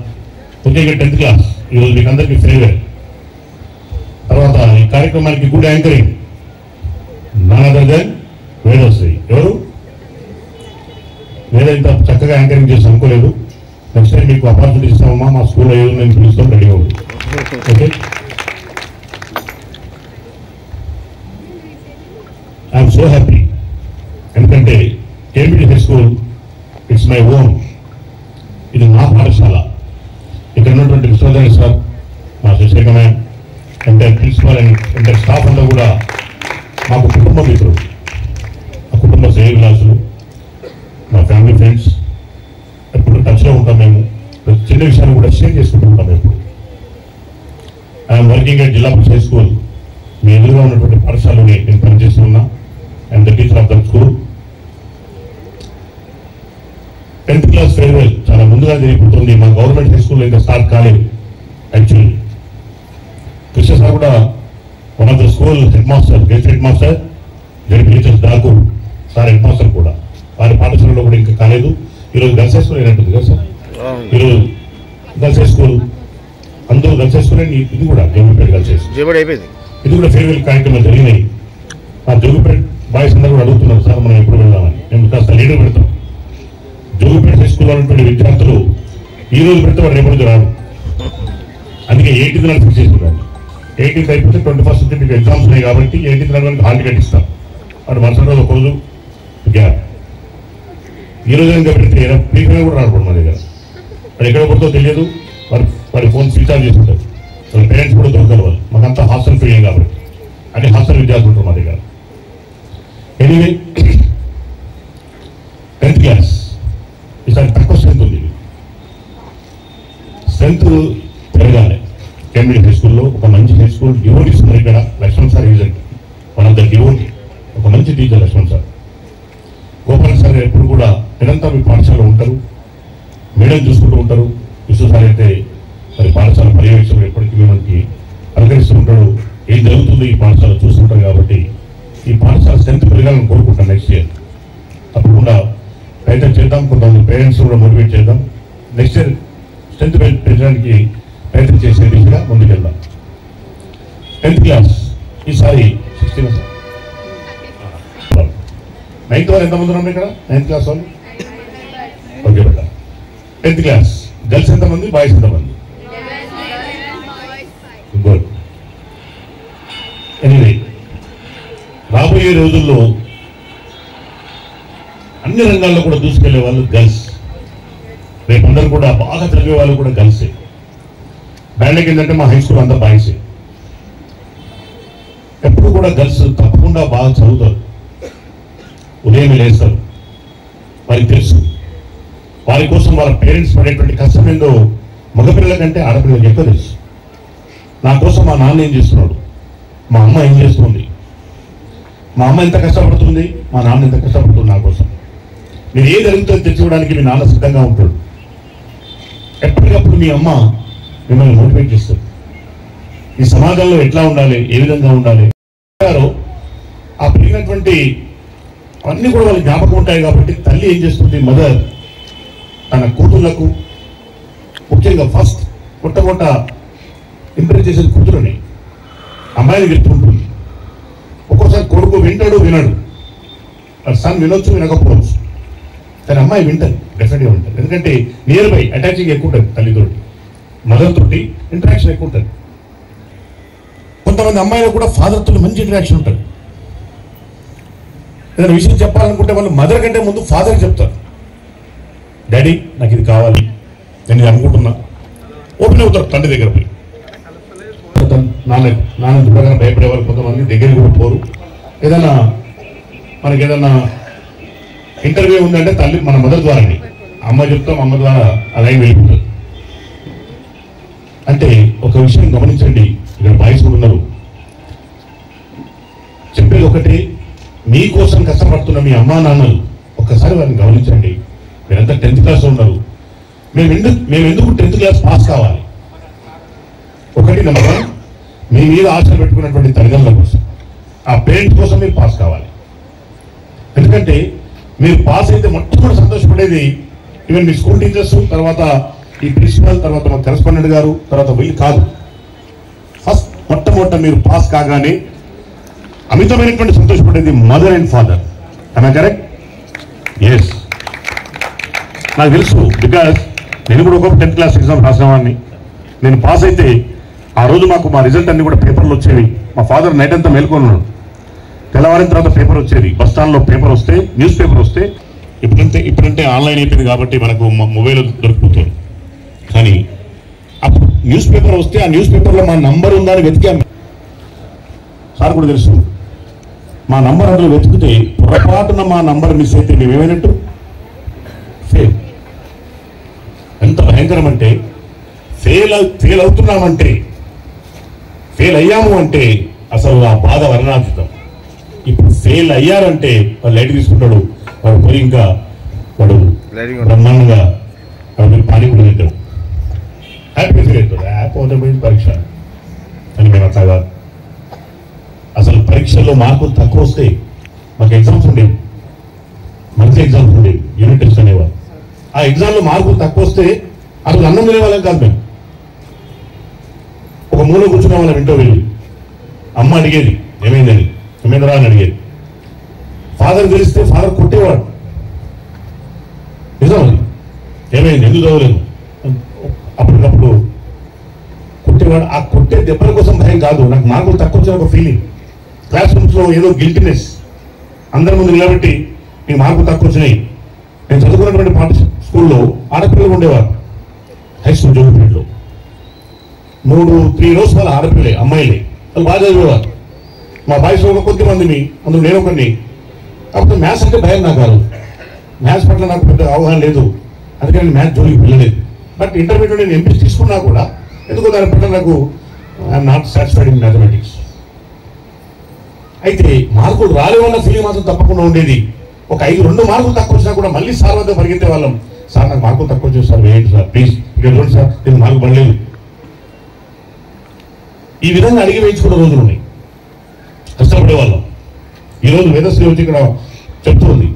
ముఖ్యంగా 10th క్లాస్ ఈరోజు మీకు అందరికీ ఫేర్వెల్. తర్వాత ఈ కార్యక్రమానికి good anchoring none other than Vedasri. ఎవరు వేద ఇంత చక్కగా యాంకరింగ్ చేసి అనుకోలేదు. నెక్స్ట్ టైం మీకు ఆపర్చునిటీ ఇస్తామమ్మా, మా స్కూల్లో ఏదో నేను పిలుస్తాం, రెడీ అవ్వదు. Okay, so happy. ఎందుకంటే Cambridge high school it's my own, ఇది నా పాఠశాల. ఇక్కడ ఉన్నటువంటి విశ్వనాథ్ సార్, మా Sasirekha ma'am, entire principal and entire staff అంతా కూడా మాకు కుటుంబ మిత్రులు, మా కుటుంబ శ్రేయభిలాషులు, మా ఫ్యామిలీ ఫ్రెండ్స్. ఎప్పుడు టచ్లో ఉంటాం మేము. ప్రతి చిన్న విషయాన్ని కూడా షేర్ చేసుకుంటూ ఉంటాం ఎప్పుడు. ఐఎమ్ వర్కింగ్ అట్ జిల్లా పరిషత్ హై స్కూల్. మీ ఎదురుగా ఉన్నటువంటి పాఠశాలని నేను పనిచేస్తున్నా. I'm the teacher of that school. 10th class farewell చాలా ముందుగా జరిగిపోతుంది. మా గవర్నమెంట్ హై స్కూల్లో ఇంకా స్టార్ట్ కాలేదు. యాక్చువల్లీ కృష్ణ సార్ కూడా one of the school head master, guest head master, ZPHS Daaku sir head master కూడా. వారి పాఠశాలలో కూడా ఇంకా కాలేదు. ఈరోజు గర్ల్స్ హై స్కూల్ అయినట్టుంది కదా సార్. ఈరోజు గర్ల్స్ హై స్కూల్, అందరూ గర్ల్స్ హై స్కూల్. ఇది కూడా జోగిపేట గర్ల్స్ హై స్కూల్ అయిపోయింది. ఇది కూడా ఫేర్వెల్ కార్యక్రమాలు జరిగినాయి. ఆ జోగిపేట బాయ్స్ అందరూ కూడా అడుగుతున్నారు సార్ మనం ఎప్పుడు వెళ్దామని. మేము కాస్త లీడర్ పెడతాం. జోగిపేట హై స్కూల్లో ఉన్నటువంటి విద్యార్థులు ఈ రోజు పెడితే వాడు రేపు రాడు. అందుకే 18th నాడు ఫిక్స్ చేసుకున్నాడు. 18th అయిపోతే 21st మీకు ఎగ్జామ్స్ ఉన్నాయి కాబట్టి 18th నాడు హాల్ టికెట్ ఇస్తాం. వాడు మరుసటి రోజు ఒక రోజు గ్యాప్. ఈ రోజు ఇంకా పెడితే ప్రీఫైర్ కూడా రాడు మా దగ్గర. వాడు ఎక్కడ పడుతుందో తెలియదు. వాడి ఫోన్ స్విచ్ ఆఫ్ చేసుకుంటారు. వాళ్ళ పేరెంట్స్ కూడా దొరకరు. వాళ్ళు మాకంతా హాస్టల్ ఫీలింగ్ కాబట్టి అన్ని హాస్టల్ విద్యార్థులు ఉంటారు మా దగ్గర. ఎనీవే 10th క్లాస్ ఈసారి తక్కువ స్ట్రెంత్ ఉంది. స్ట్రెంత్ పెరగాలి. కేంబ్రిడ్జ్ హై స్కూల్లో ఒక మంచి హై స్కూల్ డివోటీస్ ఉన్నారు ఇక్కడ. Lakshman sir is one of the devotee, ఒక మంచి teacher Lakshman sir. Gopal sir ఎప్పుడు కూడా నిరంతరం మీ పాఠశాలలో ఉంటారు, మేడం చూసుకుంటూ ఉంటారు. విశ్వ సార్ అయితే మరి పాఠశాల పర్యవేక్షకులు ఎప్పటికీ మిమ్మల్ని పలకరిస్తూ ఉంటాడు. ఏం జరుగుతుంది ఈ పాఠశాల చూస్తుంటారు. కాబట్టి ఈ పాఠశాల స్ట్రెంత్ పెరగాలని కోరుకుంటాను. నెక్స్ట్ ఇయర్ తప్పకుండా ప్రయత్నం చేద్దాం. కొంతమంది పేరెంట్స్ కూడా మోటివేట్ చేద్దాం. నెక్స్ట్ ఇయర్ స్ట్రెంత్ పెంచడానికి ప్రయత్నం చేసే దిశగా ముందుకెళ్దాం. 10th క్లాస్ ఈసారి 16 సార్. 9th వాళ్ళు ఎంతమంది ఉన్నాం ఇక్కడ? 9th క్లాస్ వాళ్ళు ఓకే బెట. 10th క్లాస్ గర్ల్స్ ఎంతమంది, బాయ్స్ ఎంతమంది? గుడ్. ఎనీవే రాబోయే రోజుల్లో అన్ని రంగాల్లో కూడా దూసుకెళ్లే వాళ్ళు గర్ల్స్. రేపు అందరూ కూడా బాగా చదివే వాళ్ళు కూడా గర్ల్సే. బ్యాండ్ ఏంటంటే మా హై స్కూల్ అంతా బాయ్సే. ఎప్పుడు కూడా గర్ల్స్ తప్పకుండా బాగా చదువుతారు, ఉదయం లేస్తారు. వారికి తెలుసు వారి కోసం వాళ్ళ పేరెంట్స్ పడేటువంటి కష్టం ఏందో మగపిల్లల కంటే ఆడపిల్లలకి ఎక్కువ తెలుసు. నా కోసం మా నాన్న ఏం చేస్తున్నాడు, మా అమ్మ ఏం చేస్తుంది, మా అమ్మ ఎంత కష్టపడుతుంది, మా నాన్న ఎంత కష్టపడుతుంది నా కోసం. మీరు ఏది అడుగుతుందో తెచ్చివ్వడానికి మీ నాన్న సిద్ధంగా ఉంటాడు. ఎప్పటికప్పుడు మీ అమ్మ మిమ్మల్ని మోటివేట్ చేస్తుంది. ఈ సమాజంలో ఎట్లా ఉండాలి, ఏ విధంగా ఉండాలి, ఆ పెరిగినటువంటి అన్నీ కూడా వాళ్ళకి జ్ఞాపకం ఉంటాయి. కాబట్టి తల్లి ఏం చేస్తుంది, మదర్ తన కూతుళ్లకు ముఖ్యంగా ఫస్ట్ మొట్టమొదట ఇంప్రెస్ చేసేది కూతురుని, అమ్మాయిని చెప్తుంటుంది. ఒక్కోసారి కొడుకు వింటాడు, వినడు. సన్ వినొచ్చు, వినకపోవచ్చు. కానీ అమ్మాయి వింటది, డెఫినెట్గా వింటది. ఎందుకంటే నియర్ బై అటాచింగ్ ఎక్కువ ఉంటుంది. తల్లితోటి మదర్ తోటి ఇంటరాక్షన్ ఎక్కువ ఉంటుంది. కొంతమంది అమ్మాయిలు కూడా ఫాదర్ తోటి మంచి ఇంటరాక్షన్ ఉంటుంది. ఏదైనా విషయం చెప్పాలనుకుంటే వాళ్ళు మదర్ కంటే ముందు ఫాదర్కి చెప్తారు. డాడీ నాకు ఇది కావాలి, నేను ఇది అనుకుంటున్నా. ఓపెన్ అవుతారు తండ్రి దగ్గర పోయి. నాన్న చూడగానే భయపడేవారు కొంతమంది, దగ్గరికి కూడా పోరు. ఏదైనా మనకి ఏదైనా ఇంటర్వ్యూ ఉందంటే తల్లి మన మదర్ ద్వారానే, అమ్మ చెప్తాం, అమ్మ ద్వారా అలాగే వెళ్ళిపోతుంది. అంటే ఒక విషయం గమనించండి, ఇక్కడ బాయ్స్ కూడా ఉన్నారు. చెప్పేది ఒకటి, మీకోసం కష్టపడుతున్న మీ అమ్మా నాన్నలు ఒక్కసారి వారిని గమనించండి. మీరంతా 10th క్లాస్ ఉన్నారు. మేము ఎందుకు 10th క్లాస్ పాస్ కావాలి? ఒకటి నెంబర్ 1, మీ మీద ఆశలు పెట్టుకున్నటువంటి తల్లిదండ్రుల కోసం, ఆ పేరెంట్స్ కోసం మీరు పాస్ కావాలి. ఎందుకంటే మీరు పాస్ అయితే మొట్టమొదటి సంతోషపడేది ఈవెన్ మీ స్కూల్ టీచర్స్, తర్వాత ఈ ప్రిన్సిపల్, తర్వాత మా కరెస్పాండెంట్ గారు, తర్వాత వీళ్ళు కాదు. ఫస్ట్ మొట్టమొదట మీరు పాస్ కాగానే అమితమైనటువంటి సంతోషపడేది mother and father. I correct? Yes, నాకు తెలుసు. బికాస్ నేను కూడా ఒక 10th క్లాస్ ఎగ్జామ్ రాసినవాడిని. నేను పాస్ అయితే ఆ రోజు మాకు మా రిజల్ట్ అన్ని కూడా పేపర్లు వచ్చేవి. మా ఫాదర్ నైట్ అంతా మేల్కొని ఉన్నాడు. తెల్లవారిన తర్వాత పేపర్ వచ్చేది, బస్ స్టాండ్లో పేపర్ వస్తే, న్యూస్ పేపర్ వస్తే. ఇప్పుడంటే ఆన్లైన్ అయిపోయింది కాబట్టి మనకు మొబైల్ దొరికిపోతుంది. కానీ అప్పుడు న్యూస్ పేపర్ వస్తే ఆ న్యూస్ పేపర్లో మా నంబర్ ఉందా అని వెతికాము. సార్ కూడా తెలుసు, మా నంబర్ అందులో వెతికితే పొరపాటున మా నంబర్ మిస్ అయితే మేము ఏమైనట్టు ఫెయిల్. ఎంత భయంకరం అంటే ఫెయిల్ అవుతున్నామంటే, ఫెయిల్ అయ్యాము అంటే అసలు ఆ బాధ వర్ణాతీతం. ఇప్పుడు ఫెయిల్ అయ్యారంటే వాడు లైట్ తీసుకుంటాడు, వాడు పోయి ఇంకా వాడు బ్రహ్మాండంగా వాడు పానీపూరి తింటాడు, హ్యాపీ ఫీల్ అవుతాడు. హ్యాపీ అవుతుంది పరీక్ష అని మేము అట్లా కాదు. అసలు పరీక్షల్లో మార్కులు తక్కువ వస్తే, మాకు ఎగ్జామ్స్ ఉండేవి, మంచి ఎగ్జామ్స్ ఉండేవి, యూనిట్ టెస్ట్ అనేవారు. ఆ ఎగ్జామ్లో మార్కులు తక్కువ వస్తే అసలు అన్నం తినే వాళ్ళం కాదు. మేము ఒక మూల కూర్చునే వాళ్ళం ఇంట్లో వెళ్ళి. అమ్మ అడిగేది ఏమైందని, ఏమైందిరా అని అడిగేది. ఫాదర్ తెలిస్తే ఫాదర్ కొట్టేవాడు. నిజం అది, ఏమైంది, ఎందుకు చదవలేదు, అప్పటికప్పుడు కొట్టేవాడు. ఆ కొట్టే దెబ్బల కోసం భయం కాదు, నాకు మార్కులు తక్కువ వచ్చిన ఒక ఫీలింగ్. క్లాస్ రూమ్స్లో ఏదో గిల్టీనెస్, అందరి ముందు నిలబెట్టి నీకు మార్కులు తక్కువ వచ్చినాయి. నేను చదువుకున్నటువంటి స్కూల్లో ఆడపిల్లలు ఉండేవారు. హై స్కూల్ జోగిపేటలో 3 రోజు వాళ్ళ ఆడపిల్లలే, అమ్మాయిలే, వాళ్ళు బాగా చదివేవారు. మా బాయ్స్ లో కొద్ది మందిని, అందులో నేను ఒకరిని. కాకపోతే మ్యాథ్స్ అంటే భయం నాకు కాదు, మ్యాథ్స్ పట్ల నాకు పెద్ద అవగాహన లేదు, అందుకని నేను మ్యాథ్స్ జోలికి వెళ్ళలేదు. బట్ ఇంటర్మీడియట్ నేను ఎంపీ తీసుకున్నా కూడా ఎందుకో దాని పట్ల నాకు I'm not satisfied in mathematics. అయితే మార్కులు రాలేవన్న ఫీలింగ్ మాత్రం తప్పకుండా ఉండేది. ఒక 2 మార్కులు తక్కువ వచ్చినా కూడా మళ్ళీ సార్ వద్ద పరిగెత్తే వాళ్ళం. సార్ నాకు మార్కులు తక్కువ వచ్చేది సార్, వేయండి సార్ ప్లీజ్, ఇక్కడ చూడండి సార్ నేను మార్కు పడలేదు. ఈ విధంగా అడిగి వేయించుకున్న రోజులు ఉన్నాయి, కష్టపడే వాళ్ళం. ఈరోజు వేదశ్రీ వచ్చి ఇక్కడ చెప్తుంది,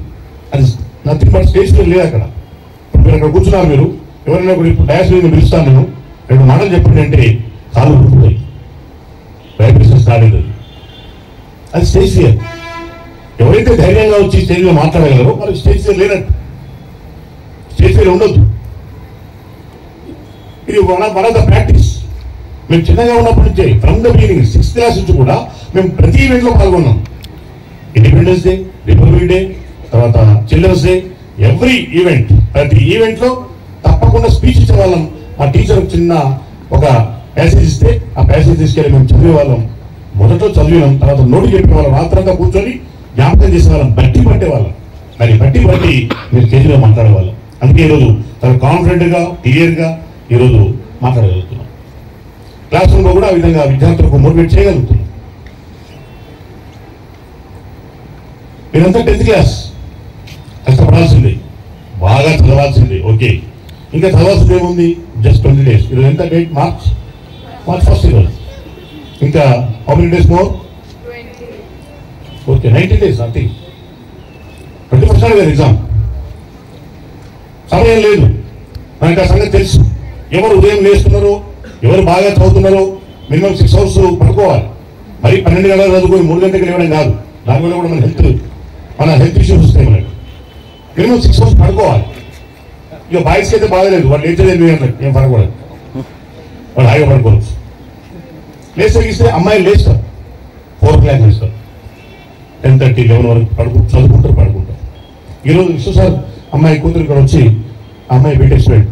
అది నథింగ్ బట్ స్టేజ్ ఫియర్ లేదు అక్కడ. ఇప్పుడు మీరు అక్కడ కూర్చున్నారు, మీరు ఎవరైనా కూడా ఇప్పుడు డయాస్ మీద పిలుస్తాను, నేను 2 మాటలు చెప్పండి అంటే కాలు ఉంటున్నాయి, వైబ్రేషన్ స్టార్ట్ అవుతుంది. అది స్టేజ్ ఫియర్. ఎవరైతే ధైర్యంగా వచ్చి స్టేజ్ మీద మాట్లాడగలరో వాళ్ళకి స్టేజ్ ఫియర్ లేనట్టు. స్టేజ్ ఫియర్ ఉండొద్దు. ఇది వన్ ఆఫ్ ద ప్రాక్టీస్. మేము చిన్నగా ఉన్నప్పటి నుంచే, from the beginning 6th class నుంచి కూడా మేము ప్రతి ఈవెంట్లో పాల్గొన్నాం. ఇండిపెండెన్స్ డే, రిపబ్లిక్ డే, తర్వాత చిల్డ్రన్స్ డే, ఎవ్రీ ఈవెంట్, ప్రతి ఈవెంట్లో తప్పకుండా స్పీచ్ ఇచ్చే వాళ్ళం. మా టీచర్ చిన్న ఒక ప్యాసేజ్ ఇస్తే ఆ ప్యాసేజ్ తీసుకెళ్ళి మేము చదివేవాళ్ళం. మొదట్లో చదివినాం, తర్వాత నోటి చెప్పేవాళ్ళం, రాత్రంతా కూర్చొని జ్ఞాపకం చేసేవాళ్ళం, బట్టి పట్టేవాళ్ళం. దాన్ని బట్టి మీరు స్టేజ్లో మాట్లాడేవాళ్ళం. అందుకే ఈరోజు చాలా కాన్ఫిడెంట్గా, క్లియర్గా ఈరోజు మాట్లాడగలుగుతున్నాం. క్లాస్ రూమ్లో కూడా ఆ విధంగా విద్యార్థులకు మోటివేట్ చేయగలుగుతున్నాం. మీరంతా 10th క్లాస్ కష్టపడాల్సిందే, బాగా చదవాల్సిందే. ఓకే, ఇంకా చదవాల్సింది ఏముంది, జస్ట్ 20 days. ఈరోజు ఎంత డేట్, మార్చ్ 1st ఈరోజు. ఇంకా how many days more? Okay, 90 days nothing. 21st కదా ఎగ్జామ్. సమయం లేదు, మనకి ఆ సంగతి తెలుసు. ఎవరు ఉదయం లేస్తున్నారో, ఎవరు బాగా చదువుతున్నారో మినిమం 6 hours పడుకోవాలి. మరి 12 గంటలు చదువుకొని 3 గంటలకు లేవడం కాదు. దానివల్ల కూడా మన హెల్త్ ఇష్యూస్ వస్తాయి. మనకి మినిమం 6 hours పడుకోవాలి. ఇక బాయ్స్కి అయితే బాగలేదు, వాళ్ళు లేచేది 8 గంటలకు, ఏం పడకూడదు, వాళ్ళు హాయిగా పడుకోవచ్చు. లేస్తే అమ్మాయిలు లేస్తారు, 4 o'clock లేస్తారు, 10:30, 11 వరకు చదువుకుంటారు. ఈరోజు విశ్వ సార్ అమ్మాయి కూతురు ఇక్కడ వచ్చి, అమ్మాయి బీటెక్ స్టూడెంట్,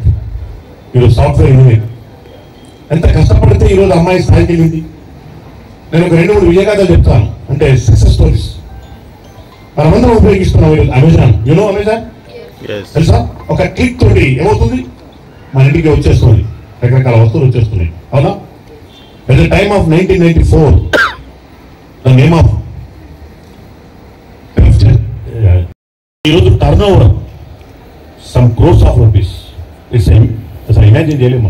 ఈరోజు సాఫ్ట్వేర్ ఇంజనీర్. ఎంత కష్టపడితే ఈరోజు అమ్మాయి స్థాయికి వెళ్ళింది. నేను ఒక 2-3 విజయగాథలు చెప్తాను, అంటే సక్సెస్ స్టోరీస్. మనమందరం ఉపయోగిస్తున్నాం ఈరోజు అమెజాన్. యూనో అమెజాన్ తెలుసా? ఒక క్లిక్ తోటి ఏమవుతుంది, మన ఇంటికి వచ్చేస్తుంది, రకరకాల వస్తువులు వచ్చేస్తున్నాయి. అవునా? At the time of 1994, the name of ఈరోజు turn over some crores of rupees. అసలు ఇమాజిన్ చేయలేము.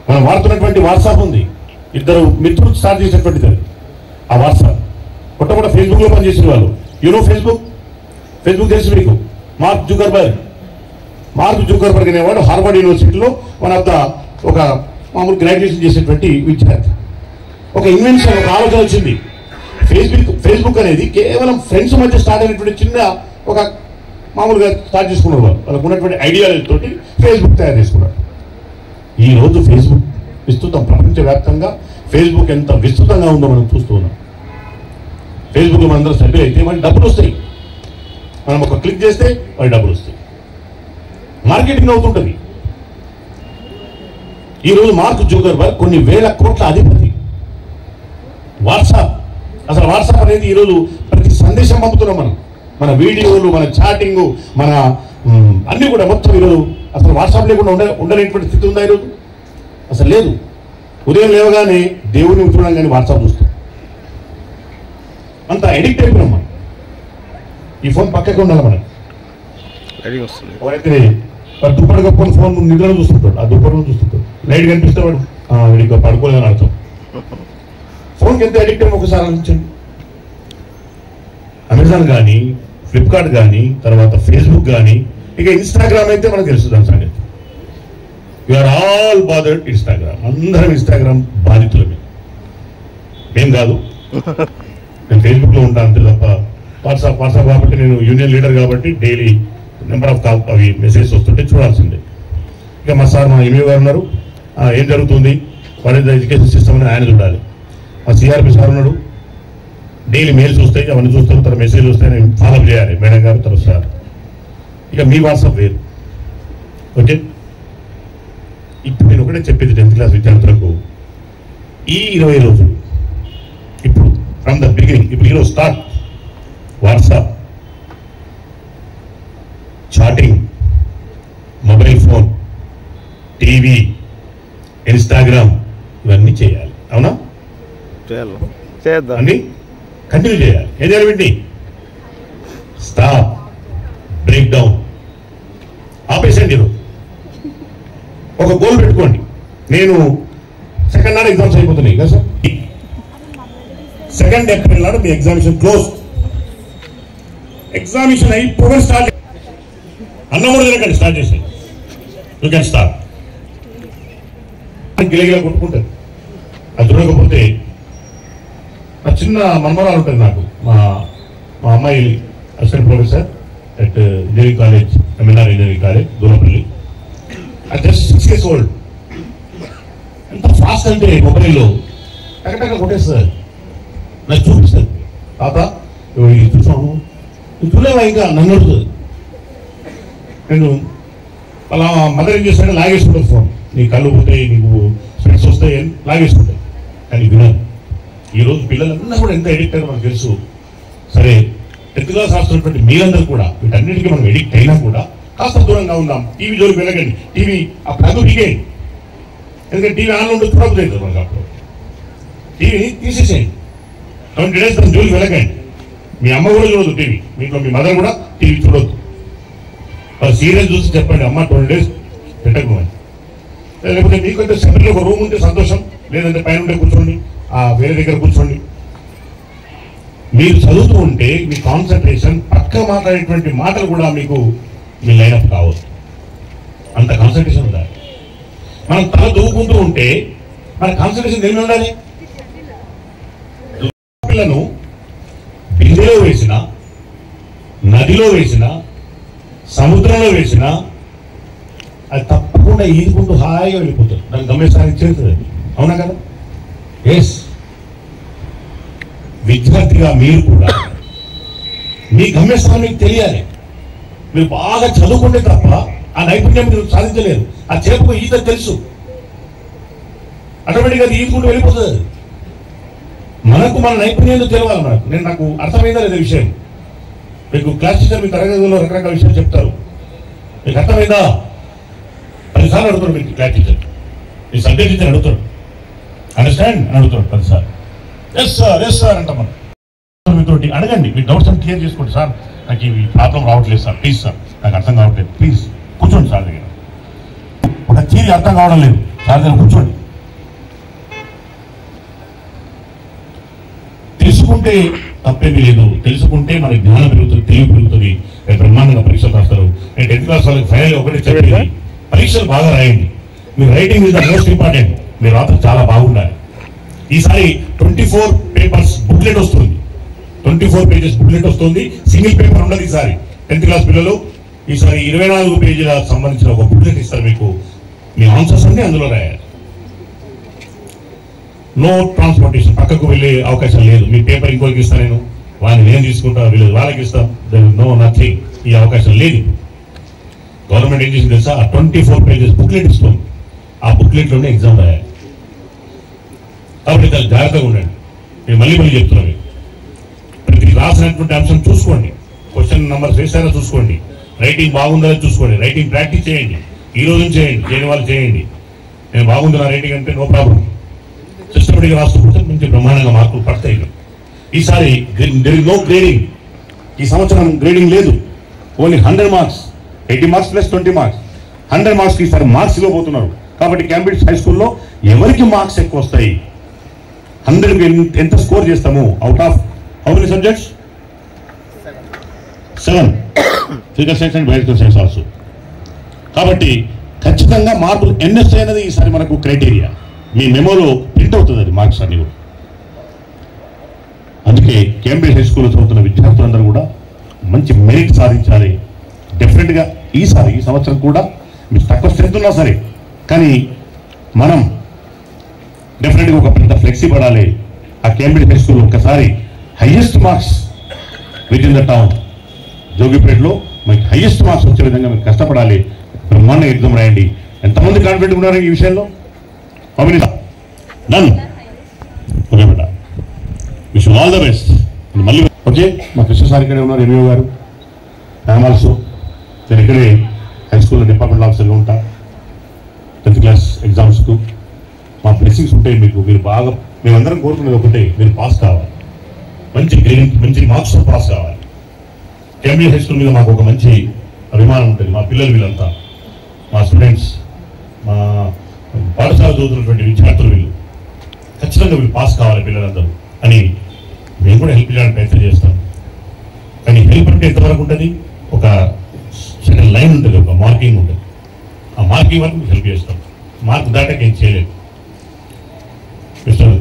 మనం వాడుతున్నటువంటి వాట్సాప్ ఉంది, 2 మిత్రులు స్టార్ట్ చేసినటువంటిది ఆ వాట్సాప్. కొత్త ఫేస్బుక్ లో పనిచేసిన వాళ్ళు. యూనో ఫేస్బుక్ తెలుసు మీకు. మార్క్ జుకర్బర్గ్ అనేవాడు హార్వర్డ్ యూనివర్సిటీలో వన్ ఆఫ్ ద ఒక మామూలు గ్రాడ్యుయేషన్ చేసేటువంటి విద్యార్థి. ఒక ఇన్వెన్షన్, ఒక ఆలోచన వచ్చింది. ఫేస్బుక్ అనేది కేవలం ఫ్రెండ్స్ మధ్య స్టార్ట్ అయినటువంటి చిన్న ఒక మామూలుగా స్టార్ట్ చేసుకున్నారు. వాళ్ళకు ఉన్నటువంటి ఐడియాలజీ తోటి ఫేస్బుక్ తయారు చేసుకున్నారు. ఈ రోజు ఫేస్బుక్ విస్తృతం, ప్రపంచవ్యాప్తంగా ఫేస్బుక్ ఎంత విస్తృతంగా ఉందో మనం చూస్తూ ఉన్నాం. ఫేస్బుక్లో మనందరం సభ్యులు అయితే మనకి డబ్బులు వస్తాయి. మనం ఒక క్లిక్ చేస్తే వాడి డబ్బులు వస్తాయి. మార్కెటింగ్ అవుతుంటుంది. ఈరోజు మార్క్ జుకర్బర్గ్ కొన్ని వేల కోట్ల అధిపతి. వాట్సాప్, అసలు వాట్సాప్ అనేది ఈరోజు ప్రతి సందేశం పంపుతున్నాం మనం. మన వీడియోలు, మన చాటింగ్, మన అన్నీ కూడా మొత్తం ఈరోజు అసలు వాట్సాప్ లేకుండా ఉండలేనటువంటి స్థితి ఉందా ఈరోజు? అసలు లేదు. ఉదయం లేవగానే దేవుని చూడడం కానీ వాట్సాప్ చూస్తాం. అంత అడిక్ట్ అయిపోయినాం మనం. ఈ ఫోన్ పక్కకి ఉండాలి మనకి. ఎవరైతే దుప్పటి కప్పుకొని ఫోన్ నిద్రలో చూస్తుంటాడు, ఆ దుప్పటిలో చూస్తుంటాడు, లైట్ కనిపిస్తే వాడు వీడికి పడుకోలేదని అర్థం. ఫోన్కి ఎంత అడిక్ట్ అయ్యి ఒకసారి ఆలోచించండి. అమెజాన్ కానీ, ఫ్లిప్కార్ట్ కానీ, తర్వాత ఫేస్బుక్ కానీ, ఇక ఇన్స్టాగ్రామ్ అయితే మనకు తెలుసు దాని సంగతి. You're all bothered Instagram. అందరం ఇన్స్టాగ్రామ్ బాధితులమే. ఏం కాదు, నేను ఫేస్బుక్లో ఉంటాను అంతే తప్ప వాట్సాప్ కాబట్టి నేను యూనియన్ లీడర్ కాబట్టి డైలీ నెంబర్ ఆఫ్ కాల్ అవి మెసేజ్ వస్తుంటే చూడాల్సిందే. ఇక మా సార్, మా ఎంఈఓ గారు ఉన్నారు, ఏం జరుగుతుంది, what is the education system అని ఆయన చూడాలి. మా సిఆర్పి సార్ ఉన్నాడు, డైలీ మెయిల్స్ వస్తాయి, అవన్నీ చూస్తారు, తన మెసేజ్ వస్తాయి, నేను ఫాలో చేయాలి మేడం గారు, తర్వాత సార్. ఇక మీ వాట్సాప్ వేరు. ఓకే, ఇప్పుడు నేను ఒకటే చెప్పేది 10th క్లాస్ విద్యార్థులకు, ఈ 20 రోజులు ఇప్పుడు ఫ్రమ్ ద బిగినింగ్, ఇప్పుడు ఈరోజు start WhatsApp, chatting, mobile phone, TV, Instagram ఇవన్నీ చేయాలి. అవునా? అన్ని కంటిన్యూ చేయాలి. ఏం చేయాలి? వీటిని స్టాప్, బ్రేక్ డౌన్, ఆపేసండి. ఒక గోల్ పెట్టుకోండి. నేను సెకండ్ నాడు ఎగ్జామ్స్ అయిపోతున్నాయి కదా సార్, 2 ఏప్రిల్ నాడు మీ ఎగ్జామినేషన్ క్లోజ్. ఎగ్జామినేషన్ అయిపోయి స్టార్ట్, అన్నమూడు తినకండి, స్టార్ట్ చేసాయి. You can start. గిలగిలా కొట్టుకుంటారు. అది చూడకపోతే నా చిన్న మనమరాలు ఉంటుంది నాకు, మా అమ్మాయి assistant professor at engineering college, MNR engineering college Durapalli. అది జస్ట్ 6 years old. ఎంత ఫాస్ట్ అంటే మొబైల్లో టకటక కొట్టేస్తుంది. నాకు చూపిస్తుంది, తాత చూసాను, నువ్వు చూడలేవా ఇంకా, నన్ను అడుగుతుంది. నేను అలా మదర్ ఏం చేస్తానంటే లాగేసుకుంటుంది ఫోన్. నీ కళ్ళు పోతాయి, నీకు స్పెక్ట్స్ వస్తాయి అని లాగేసుకుంటాయి. కానీ వినదు. ఈరోజు పిల్లలందరూ కూడా ఎంత ఎడిక్ట్ అయ్యారో మనకు తెలుసు. సరే, 10th క్లాస్ రాస్తున్నటువంటి మీరందరూ కూడా వీటన్నిటికీ మనం ఎడిక్ట్ అయినా కూడా కాస్త దూరంగా ఉందాం. టీవీ జోలికి వెళ్ళకండి. టీవీ ఆ ప్లగ్ బిగేయండి. ఎందుకంటే టీవీ ఆన్లో ఉంటే చూడకపోతుంది మనకు. అప్పుడు టీవీ తీసేసేయండి. 20 days దాని జోలికి వెళ్ళకండి. మీ అమ్మ కూడా చూడదు టీవీ, మీలో మీ మదర్ కూడా టీవీ చూడొద్దు. వాళ్ళు సీరియల్ చూసి చెప్పండి, అమ్మ 20 days పెట్టకపోయి. లేకపోతే మీకంటే సెపరేట్ ఒక రూమ్ ఉంటే సంతోషం, లేదంటే పైన ఉంటే కూర్చోండి, వేరే దగ్గర కూర్చోండి. మీరు చదువుతూ ఉంటే మీ కాన్సన్ట్రేషన్ పక్క మాట్లాడేటువంటి మాటలు కూడా మీకు మీ లైనప్ కావచ్చు. అంత కాన్సన్ట్రేషన్ ఉండాలి. మనం తల దూకుంటూ ఉంటే మన కాన్సన్ట్రేషన్ ఏమి ఉండాలి? పిల్లను బిందెలో వేసిన, నదిలో వేసిన, సముద్రంలో వేసిన అది తప్పకుండా ఈదుకుంటూ హాయిగా వెళ్ళిపోతుంది. దానికి గమ్యస్థానికి చేరుతుంది. అవునా కదా? ఎస్. విద్యార్థిగా మీరు కూడా మీ గమ్యస్థానం మీకు తెలియాలి. మీరు బాగా చదువుకుంటే తప్ప ఆ నైపుణ్యం మీరు సాధించలేరు. ఆ చేపకు ఈత తెలుసు, ఆటోమేటిక్గా అది ఈదుకుంటూ వెళ్ళిపోతుంది. మనకు మన నైపుణ్యం తెలవాలి. నాకు అర్థమైందా లేదా విషయం? మీకు క్లాస్ టీచర్ మీ తరగతిలో రకరకాల విషయాలు చెప్తారు. మీకు అర్థమైందా? 10 సార్లు అడుగుతాడు మీకు క్లాస్ టీచర్, మీ సబ్జెక్ట్ టీచర్ అడుగుతాడు, అండర్స్టాండ్ అని అడుగుతాడు 10 సార్లు. ఎస్ సార్ అంట. మనం మీతో అడగండి, మీ డౌట్స్ అని క్లియర్ చేసుకోండి. సార్ నాకు ఈ ప్రాబ్లం రావట్లేదు సార్, ప్లీజ్ సార్ నాకు అర్థం కావట్లేదు, ప్లీజ్ కూర్చోండి సార్ దగ్గర. ఒక థియరీ అర్థం కావడం లేదు, సార్ దగ్గర కూర్చోండి. తెలుసుకుంటే తప్పేమీ లేదు. తెలుసుకుంటే మన జ్ఞానం పెరుగుతుంది, తెలివి పెరుగుతుంది. బ్రహ్మాండంగా పరీక్షలు రాస్తారు. నేను 10th క్లాస్ వాళ్ళకి ఫైనల్ ఒకటి చెప్పేది, పరీక్షలు బాగా రాయండి. మీ writing is the most important. మీ రాత చాలా బాగుండాలి. ఈసారి 24 పేపర్స్ బుక్లెట్ వస్తుంది. 24 pages బుక్లెట్ వస్తుంది. సింగిల్ పేపర్ ఉండదు ఈసారి. 10th క్లాస్ పిల్లలు ఈసారి 24 పేజీలకు సంబంధించిన ఒక బుక్లెట్ ఇస్తారు మీకు. మీ ఆన్సర్స్ అన్ని అందులో రాయాలి. నో ట్రాన్స్పోర్టేషన్, పక్కకు వెళ్ళే అవకాశం లేదు. మీ పేపర్ ఇంకోరికి ఇస్తాను నేను, వాడిని నేను తీసుకుంటా, వీళ్ళు వాళ్ళకి ఇస్తాం, నో నథింగ్. ఈ అవకాశం లేదు. గవర్నమెంట్ ఏం చేసింది తెలుసా? 24 pages బుక్లెట్ ఇస్తాం. ఆ బుక్లెట్లోనే ఎగ్జామ్ రాయాలి. కాబట్టి చాలా జాగ్రత్తగా ఉండండి. నేను మళ్ళీ చెప్తున్నాను, ప్రతి రాసినటువంటి అంశం చూసుకోండి, క్వశ్చన్ నెంబర్స్ వేసారో చూసుకోండి, రైటింగ్ బాగుందో చూసుకోండి, రైటింగ్ ప్రాక్టీస్ చేయండి, ఈ రోజు చేయండి, చేయని వాళ్ళు చేయండి. నేను బాగుంది నా రైటింగ్ అంటే నో ప్రాబ్లం, సిస్టమేటిక్గా రాస్తుంటే మంచి బ్రహ్మాండంగా మార్కులు పడతాయి. ఈసారి నో గ్రేడింగ్, ఈ సంవత్సరం గ్రేడింగ్ లేదు, only 100 marks, 80 marks + 20 marks, 100 marks ఈసారి మార్క్స్ ఇవ్వబోతున్నారు. కాబట్టి క్యాంబ్రిడ్జ్ హై స్కూల్లో ఎవరికి మార్క్స్ ఎక్కువ వస్తాయి, 100కి ఎంత స్కోర్ చేస్తాము, out of how many subjects? 7, physical science and biological science also. కాబట్టి ఖచ్చితంగా మార్కులు ఎన్ఎస్ఐ అనేది ఈసారి మనకు క్రైటీరియా. మీ మెమోలో ప్రింట్ అవుతుంది అది మార్క్స్ అన్ని కూడా. అందుకే కేంబ్రిడ్జ్ హై స్కూల్లో చదువుతున్న విద్యార్థులందరూ కూడా మంచి మెరిట్ సాధించాలి. డెఫినెట్గా ఈ సంవత్సరం కూడా మీకు తక్కువ స్ట్రెంత్ ఉన్నా సరే, కానీ మనం డెఫినెట్గా ఒక పెద్ద ఫ్లెక్సీ పడాలి. ఆ కేంబ్రిడ్జ్ హై స్కూల్లో ఒకసారి highest marks with in the town జోగిపేటలో మీకు హైయెస్ట్ మార్క్స్ వచ్చే విధంగా మీరు కష్టపడాలి. బ్రహ్మాండ ఎగ్జామ్ రాయండి. ఎంతమంది కాన్ఫిడెంట్ ఉన్నారు ఈ విషయంలో? Done. Okay beta, wish you all the best. మళ్ళీ ఓకే, మా కృష్ణ సార్ ఇక్కడే ఉన్నారు, ఎంఈఓ గారు. ఐఎమ్ ఆల్సో, నేను ఇక్కడే హై స్కూల్లో డిపార్ట్మెంట్ ఆఫీసర్గా ఉంటా. 10th క్లాస్ ఎగ్జామ్స్కు మా బ్లెస్సింగ్స్ ఉంటాయి మీకు. మీరు బాగా, మేమందరం కోరుకునేది ఒకటే, మీరు పాస్ కావాలి, మంచి గ్రేడింగ్, మంచి మార్క్స్తో పాస్ కావాలి. కేంబ్రిడ్జ్ హై స్కూల్ మీద మాకు ఒక మంచి అభిమానం ఉంటుంది. మా పిల్లలు వీళ్ళంతా, మా స్టూడెంట్స్, మా పాఠశాల చదువుతున్నటువంటి విద్యార్థులు, వీళ్ళు ఖచ్చితంగా వీళ్ళు పాస్ కావాలి పిల్లలందరూ అని మేము కూడా హెల్ప్ చేయడానికి ప్రయత్నం చేస్తాం. కానీ హెల్ప్ అంటే ఎంతవరకు ఉంటుంది? ఒక సెకండ్ లైన్ ఉంటుంది, ఒక మార్కింగ్ ఉంటుంది. ఆ మార్కింగ్ వరకు హెల్ప్ చేస్తాం. మార్క్ దాటాక ఏం చేయలేదు. మిస్టర్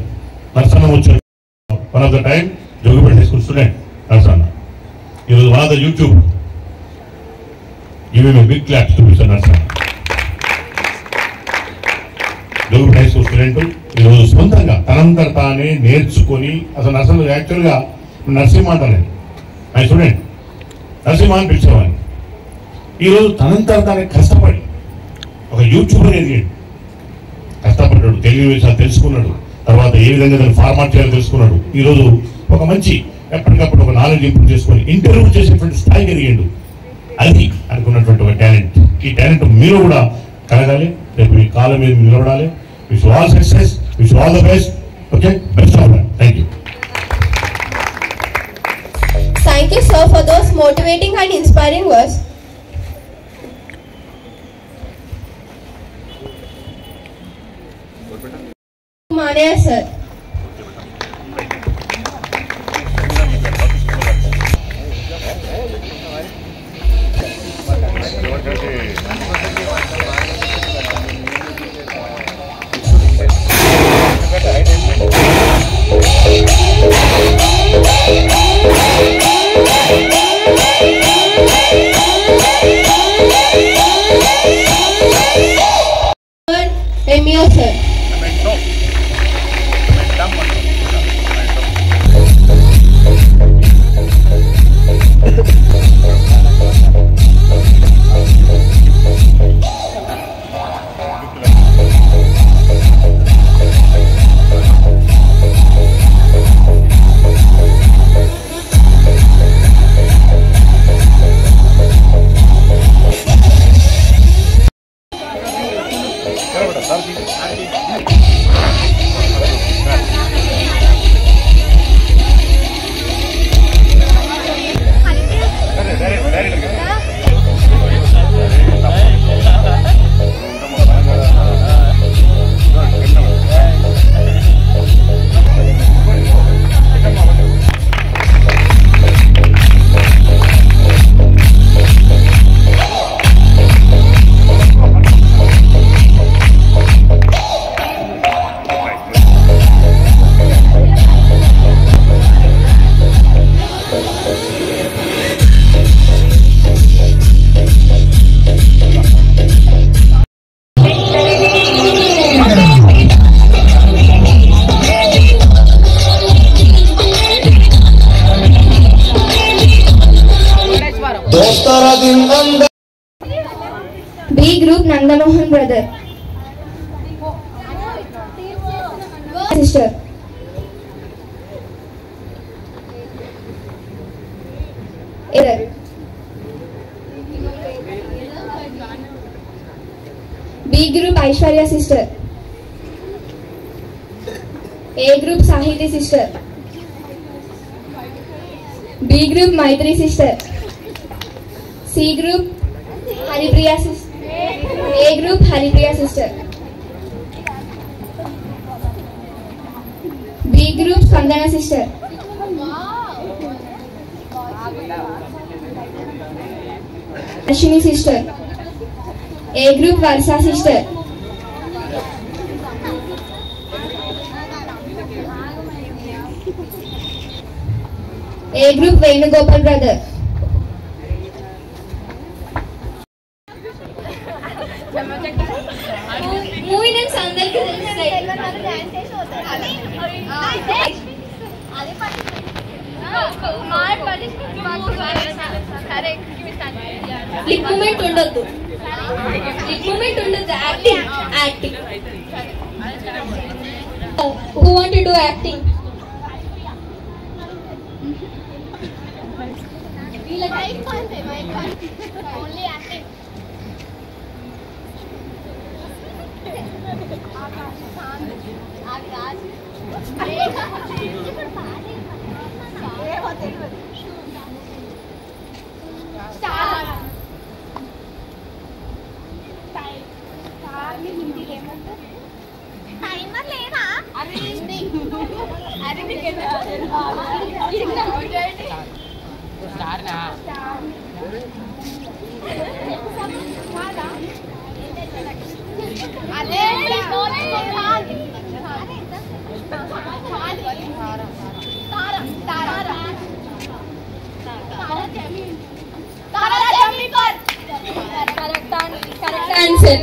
నర్సన్న వచ్చారు, one of the time Jogipet high school student Narsanna. ఈరోజు one of the YouTube. Give him a big claps to mister Narsanna. Jogipet high school student ఈరోజు సొంతంగా తనంతట తానే నేర్చుకొని, అసలు నర్సన్న యాక్చువల్గా నరసింహ అంటానండి, మై స్టూడెంట్ నరసింహ అని పిలిచేవాడిని. ఈరోజు తనంతట తానే కష్టపడి ఒక యూట్యూబర్ ఎదిగాడు. కష్టపడ్డాడు, తెలుగు విషయాలు తెలుసుకున్నాడు, తర్వాత ఏ విధంగా దాన్ని ఫార్మాట్ చేయాలో తెలుసుకున్నాడు. ఈరోజు ఒక మంచి ఎప్పటికప్పుడు ఒక నాలెడ్జ్ ఇంప్రూవ్ చేసుకొని ఇంటర్వ్యూ చేసేటువంటి స్థాయికి ఎదిగాడు. అది అనుకున్నటువంటి ఒక టాలెంట్. ఈ టాలెంట్ మీరు కూడా కలగాలి, రేపు మీ కాలం మీద నిలబడాలి. Wish all success, wish all the best. Okay, best of luck. Thank you. Thank you, sir, for those motivating and inspiring words. Mania, sir. Emio, sir. brother. Sister. B group Aishwarya sister. A group Sahiti sister. B group Maitri sister. C group Haripriya sister. A group Haripriya sister. B group Spandana sister. Ashini sister. A group Varsa sister. A group Venugopal brother. Movie names అందరికి తెలుస్తాయి. Lip movement ఉండొద్దు. Lip movement ఉండొద్దు. Acting. Who want to do acting? Only acting. Timer లేదా? అదే Correct answer.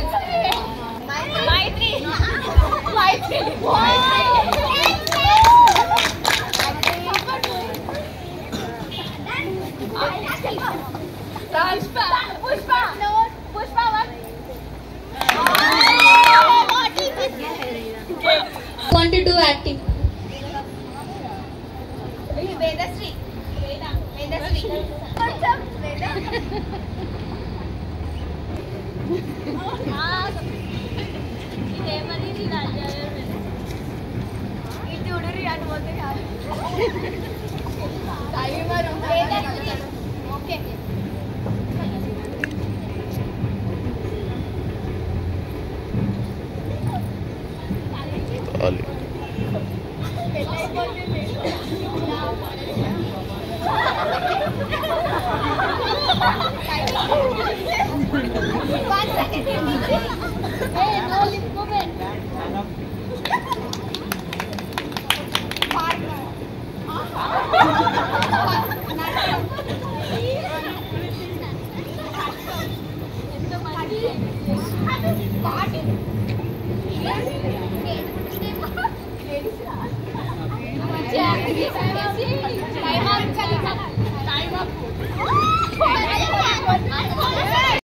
Mythri Pushpa Want to do acting? Vedasri ఇదేమని చూడరి అని పోతే okay